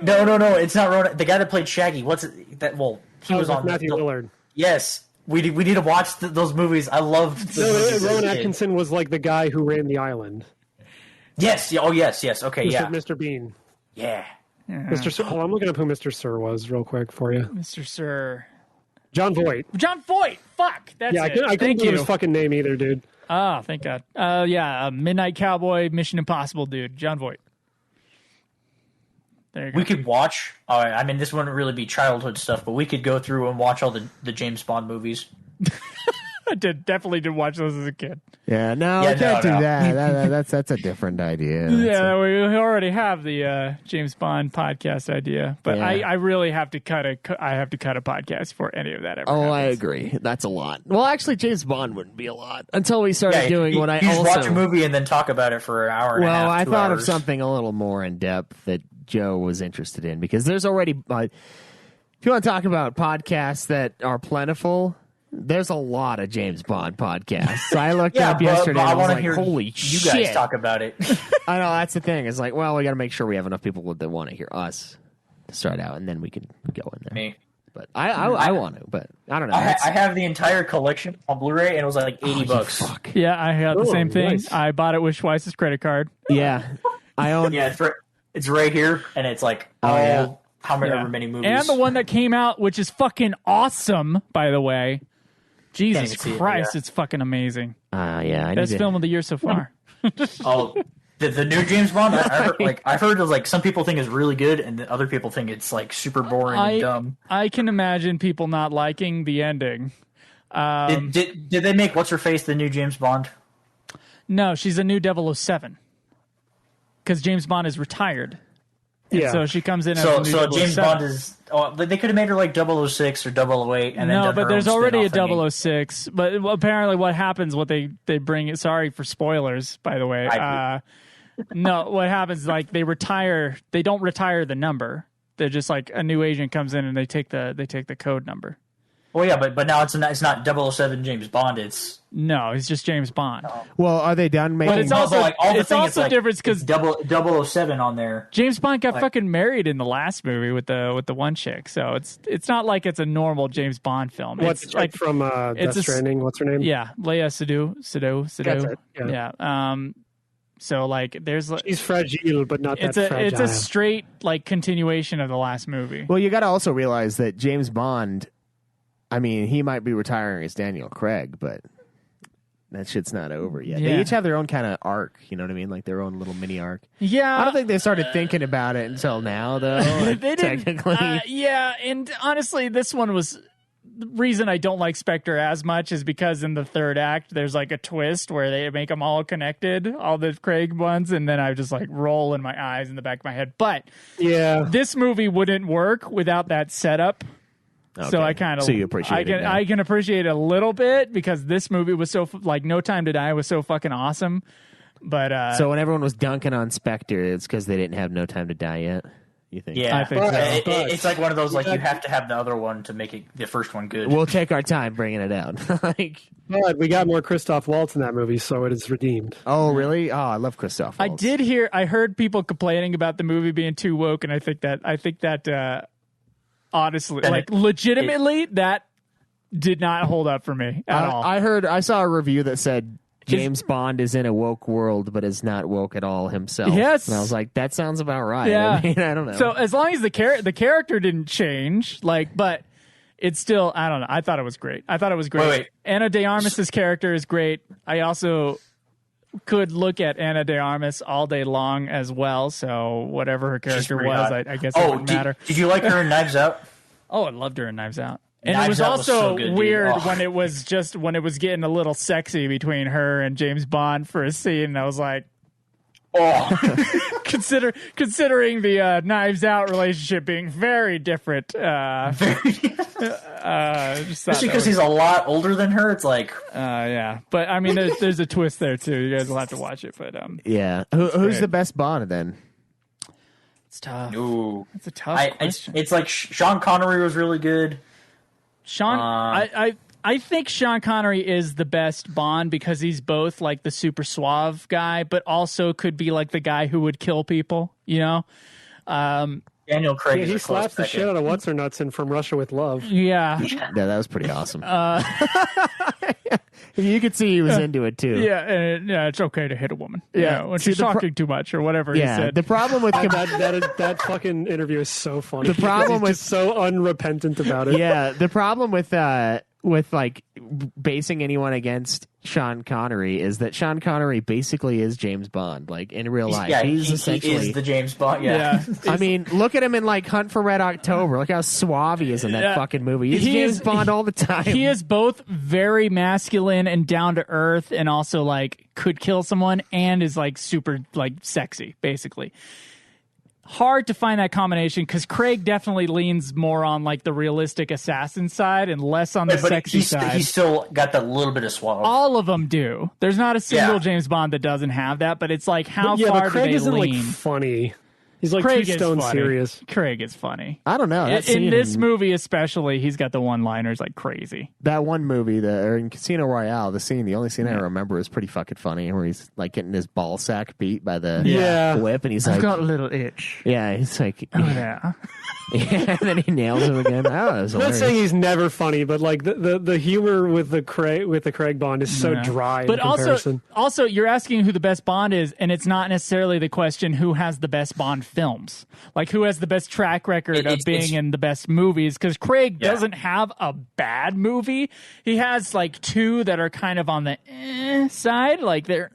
No, it's not Ronan. The guy that played Shaggy. What's it? That? Well, he was with on Matthew Willard. Yes, we need to watch those movies. I loved. Rowan Atkinson was like the guy who ran the island. Yes. Oh, yes. Okay. Yeah. Mr. Bean. Yeah. Mr. Sir. Oh, I'm looking up who Mr. Sir was real quick for you. Mr. Sir. John Voight. John Voight. Fuck. That's Yeah, it. I couldn't think of his fucking name either, dude. Oh, thank God. Midnight Cowboy, Mission Impossible dude. John Voight. There you go. We could watch. I mean, this wouldn't really be childhood stuff, but we could go through and watch all the James Bond movies. I definitely did watch those as a kid. Yeah, no, I can't do that. That's a different idea. We already have the James Bond podcast idea, but Yeah. I really have to cut a podcast for any of that ever. Oh, happens. I agree. That's a lot. Well, actually, James Bond wouldn't be a lot until we started doing you, what I you just also watch a movie and then talk about it for an hour and a half. Well, I 2 thought of hours. something a little more in depth that Joe was interested in because there's already. If you want to talk about podcasts that are plentiful, there's a lot of James Bond podcasts. So I looked up yesterday but I and I was want to like, hear holy you shit. guys talk about it. I know, that's the thing. It's like, well, we got to make sure we have enough people that want to hear us to start out, and then we can go in there. Me. But I want to, but I don't know. I have the entire collection on Blu-ray, and it was like $80. Fuck. Yeah, I had the Oh, same thing. nice. I bought it with Schweiss's credit card. Yeah. I own. Yeah, it's right here, and it's like yeah. however many movies. And the one that came out, which is fucking awesome, by the way. Jesus even see it, Christ, yeah. it's fucking amazing. Yeah. I Best need to- film of the year so far. Oh, the new James Bond. I've heard like some people think it's really good, and other people think it's like super boring and dumb. I can imagine people not liking the ending. Did they make what's her face the new James Bond? No, she's a new 007. Because James Bond is retired. And Yeah. so she comes in as So a new James 007. Bond is. Oh, they could have made her like 006 or 008, and then No, done but her there's own already a spin-off thingy. 006. But apparently what happens, what they bring it, sorry for spoilers, by the way. No, what happens, like they don't retire the number. They're just like a new agent comes in and they take the code number. Well, yeah, but now it's not 007 James Bond. It's No, he's just James Bond. Well, are they done making? But it's also like all the it's thing also is like different because 007 on there. James Bond got Like- fucking married in the last movie with the one chick, so it's not like it's a normal James Bond film. What's It's like from it's Death Stranding? What's her name? Yeah, Leia Sadu. That's it, Yeah. So like, there's She's fragile, but not that fragile. it's a straight like continuation of the last movie. Well, you got to also realize that James Bond. I mean, he might be retiring as Daniel Craig, but that shit's not over yet. Yeah. They each have their own kind of arc. You know what I mean? Like their own little mini arc. Yeah, I don't think they started thinking about it until now, though. Like, they didn't. technically. Yeah, and honestly, this one was. The reason I don't like Spectre as much is because in the third act there's like a twist where they make them all connected, all the Craig ones, and then I just like roll in my eyes in the back of my head. But yeah, this movie wouldn't work without that setup. So I kind of you appreciate it. I can appreciate it a little bit because this movie was so like No Time to Die was so fucking awesome. But so when everyone was dunking on Spectre, it's because they didn't have No Time to Die yet. You think? Yeah, I think so. It's like one of those like you have to have the other one to make it the first one good. We'll take our time bringing it out. But we got more Christoph Waltz in that movie, so it is redeemed. Oh, really? Oh, I love Christoph Waltz. I heard people complaining about the movie being too woke, and I think that honestly, like legitimately, that did not hold up for me at all. I saw a review that said James Bond is in a woke world, but is not woke at all himself. Yes. And I was like, that sounds about right. Yeah. I mean, I don't know. So as long as the character didn't change, but it's still, I don't know. I thought it was great. Wait. Anna de Armas's character is great. I also could look at Anna de Armas all day long as well. So whatever her character was, I guess it wouldn't matter. Did you like her in Knives Out? Oh, I loved her in Knives Out. And Knives it was Out also so good, weird dude. when it was getting a little sexy between her and James Bond for a scene. And I was like, considering the Knives Out relationship being very different. Especially because he's a lot older than her. It's like, yeah. But I mean, there's a twist there too. You guys will have to watch it. But yeah, who's the best Bond then? It's tough. ooh, It's a tough question. it's like Sean Connery was really good. I think Sean Connery is the best Bond because he's both like the super suave guy, but also could be like the guy who would kill people, you know? Daniel Craig. Yeah, is he a close slaps the second. shit out of What's Her Nuts in From Russia with Love. Yeah. Yeah, that was pretty awesome. You could see he was into it too. Yeah, and it's okay to hit a woman. Yeah. When she's talking too much or whatever he Yeah, said. the problem with That fucking interview is so funny. The problem He's with- just so unrepentant about it. yeah, the problem with like basing anyone against Sean Connery is that Sean Connery basically is James Bond, like in real life. Yeah, he's he essentially is the James Bond. Yeah. I mean, look at him in like Hunt for Red October. Look how suave he is in that fucking movie. He's James Bond all the time. He is both very masculine and down to earth and also like could kill someone and is like super like sexy, basically. Hard to find that combination because Craig definitely leans more on like the realistic assassin side and less on the sexy side. He's still got that little bit of suave. All of them do. There's not a single Yeah. James Bond that doesn't have that, but it's like how But far Craig do they isn't lean? like funny. He's like Craig too is stone funny. serious. Craig is funny. I don't know. In this movie especially, he's got the one-liners like crazy. That one movie, or in Casino Royale, the only scene I remember is pretty fucking funny, where he's like getting his ball sack beat by the whip, and he's like, a little itch. yeah, he's like, Oh, yeah. yeah, and then he nails him again. Oh, that was I'm not hilarious. saying he's never funny, but like the humor with the Craig Bond is so dry. But in comparison. also, you're asking who the best Bond is, and it's not necessarily the question who has the best Bond films. Like, who has the best track record of being in the best movies? Because Craig doesn't have a bad movie. He has, like, two that are kind of on the side. Like, they're,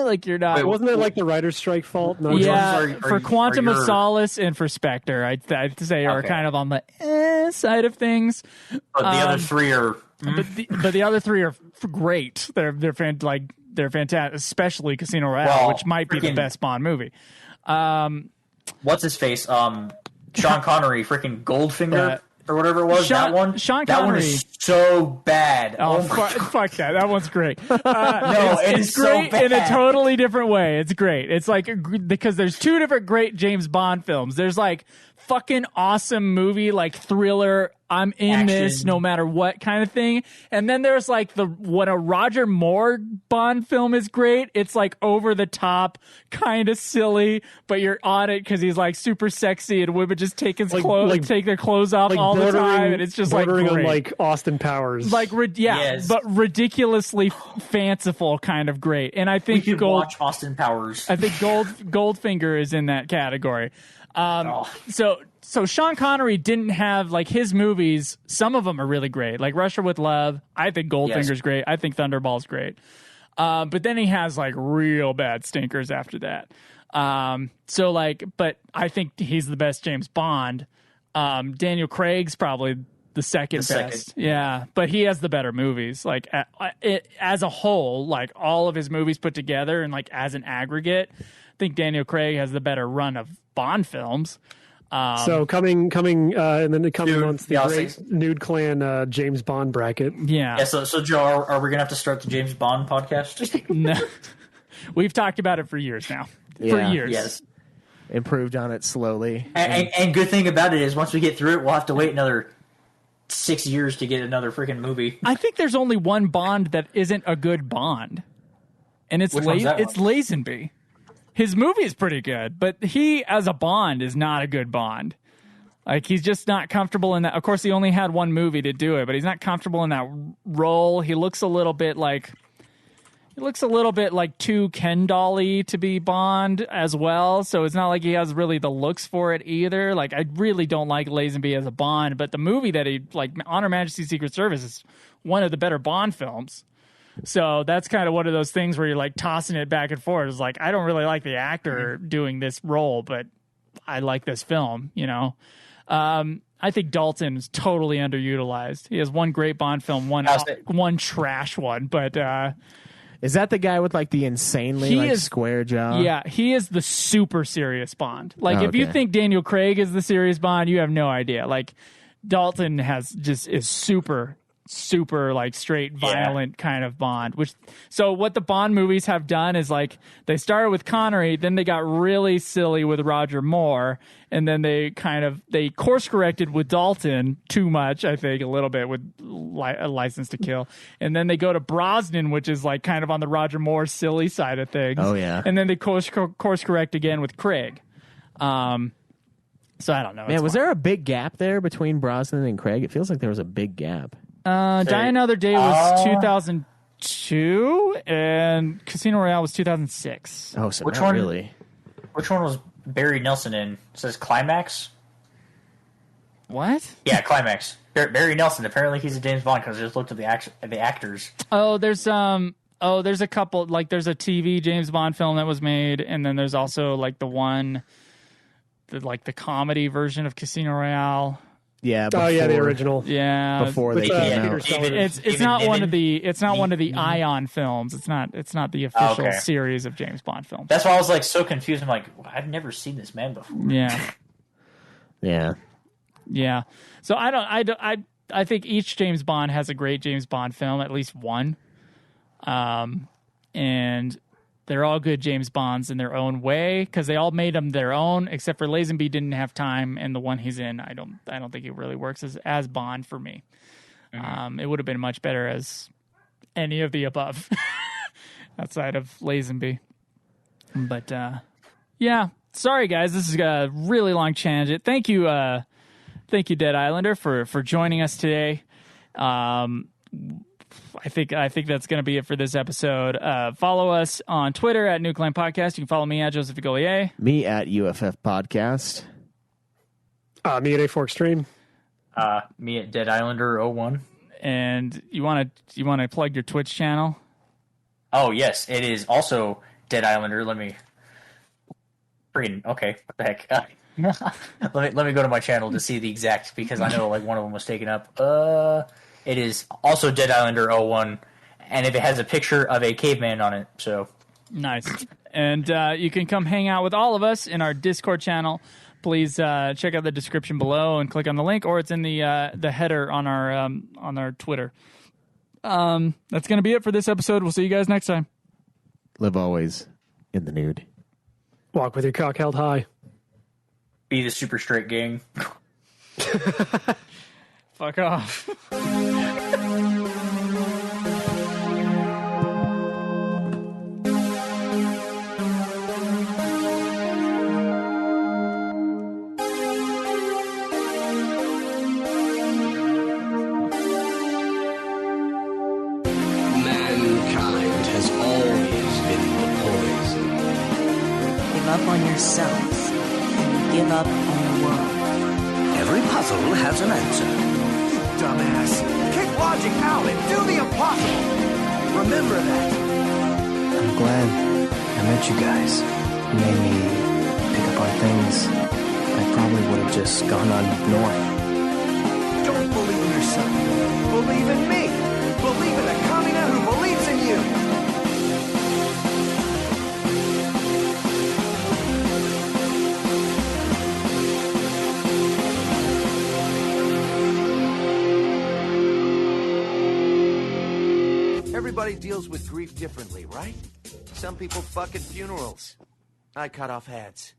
like, you're not... Wait, wasn't that like the writer's strike fault? No, Yeah, for Quantum of Solace and for Spectre, I'd say are kind of on the side of things. But the other three are... But the other three are great. They're fantastic, especially Casino Royale, which might be the best Bond movie. What's his face? Sean Connery, freaking Goldfinger or whatever it was. Sean that one Connery is so bad. Oh, my fuck that! That one's great. it's great so bad. in a totally different way. It's great. It's like because there's two different great James Bond films. There's like fucking awesome movie like thriller. I'm in this no matter what kind of thing. And then there's like when a Roger Moore Bond film is great, it's like over the top, kind of silly, but you're on it because he's like super sexy and women just take his clothes, take their clothes off all the time, and it's just like bordering great. on like Austin Powers, Like but ridiculously fanciful, kind of great. And I think we could watch Austin Powers. I think Goldfinger is in that category. So Sean Connery didn't have like his movies. Some of them are really great, like Russia with Love. I think Goldfinger's great. I think Thunderball's great. But then he has like real bad stinkers after that. But I think he's the best James Bond. Daniel Craig's probably the second best. Yeah, but he has the better movies. Like as a whole, like all of his movies put together and like as an aggregate, I think Daniel Craig has the better run of Bond films. So coming in the coming months, the yeah, great Nude Clan James Bond bracket. Yeah. So Joe, are we gonna have to start the James Bond podcast? No. We've talked about it for years now. Yeah. For years. Yes. Improved on it slowly. And good thing about it is once we get through it, we'll have to wait another 6 years to get another freaking movie. I think there's only one Bond that isn't a good Bond, and it's Which one's that it's one? Lazenby. His movie is pretty good, but he as a Bond is not a good Bond. Like, he's just not comfortable in that. Of course, he only had one movie to do it, but he's not comfortable in that role. He looks a little bit like too Ken Dolly to be Bond as well. So it's not like he has really the looks for it either. Like, I really don't like Lazenby as a Bond, but the movie that he, like, On Her Majesty's Secret Service, is one of the better Bond films. So that's kind of one of those things where you're like tossing it back and forth. It's like, I don't really like the actor doing this role, but I like this film, you know? I think Dalton is totally underutilized. He has one great Bond film, one trash one, but is that the guy with like the insanely square jaw? Yeah, he is the super serious Bond. Like, if you think Daniel Craig is the serious Bond, you have no idea. Like, Dalton is super like straight violent kind of Bond. So what the Bond movies have done is, like, they started with Connery, then they got really silly with Roger Moore, and then they course corrected with Dalton too much, I think, a little bit with a License to Kill, and then they go to Brosnan, which is like kind of on the Roger Moore silly side of things. Oh yeah, and then they course correct again with Craig. So I don't know. Man, was there a big gap there between Brosnan and Craig? It feels like there was a big gap. Die Another Day was 2002, and Casino Royale was 2006. Oh, so Which not one? really. Which one was Barry Nelson in? It says Climax. What? Yeah, Climax. Barry Nelson. Apparently, he's a James Bond because I just looked at the actors. Oh, there's a couple. Like, there's a TV James Bond film that was made, and then there's also like the comedy version of Casino Royale. Yeah. The original. Yeah. Before they came out. It's not one of the Ion films. It's not the official series of James Bond films. That's why I was like so confused. I'm like, I've never seen this man before. Yeah. Yeah. So I think each James Bond has a great James Bond film, at least one. And they're all good James Bonds in their own way because they all made them their own, except for Lazenby didn't have time, and the one he's in, I don't think it really works as Bond for me. It would have been much better as any of the above outside of Lazenby. But yeah, sorry guys, this is a really long tangent. Thank you, Dead Islander, for joining us today. I think that's going to be it for this episode. Follow us on Twitter at Nude Clan Podcast. You can follow me at Joseph Golier. Me at UFF Podcast. Me at A4 Extreme. Me at Dead Islander 01. And you want to plug your Twitch channel? Oh yes, it is also Dead Islander. Let me. Okay, what the heck? let me go to my channel to see the exact, because I know like one of them was taken up. It is also Dead Islander 01, and it has a picture of a caveman on it. So nice. And you can come hang out with all of us in our Discord channel. Please check out the description below and click on the link, or it's in the header on our Twitter. That's going to be it for this episode. We'll see you guys next time. Live always in the nude. Walk with your cock held high. Be the super straight gang. Fuck off. Mankind has always been the poison. Give up on yourself and give up on the world. Every puzzle has an answer. Dumbass. Kick logic out and do the impossible. Remember that. I'm glad I met you guys. You made me pick up on things I probably would have just gone on ignoring. Don't believe in yourself. Believe in me. Believe in the Kamina who believes in you. Everybody deals with grief differently, right? Some people fuck at funerals. I cut off heads.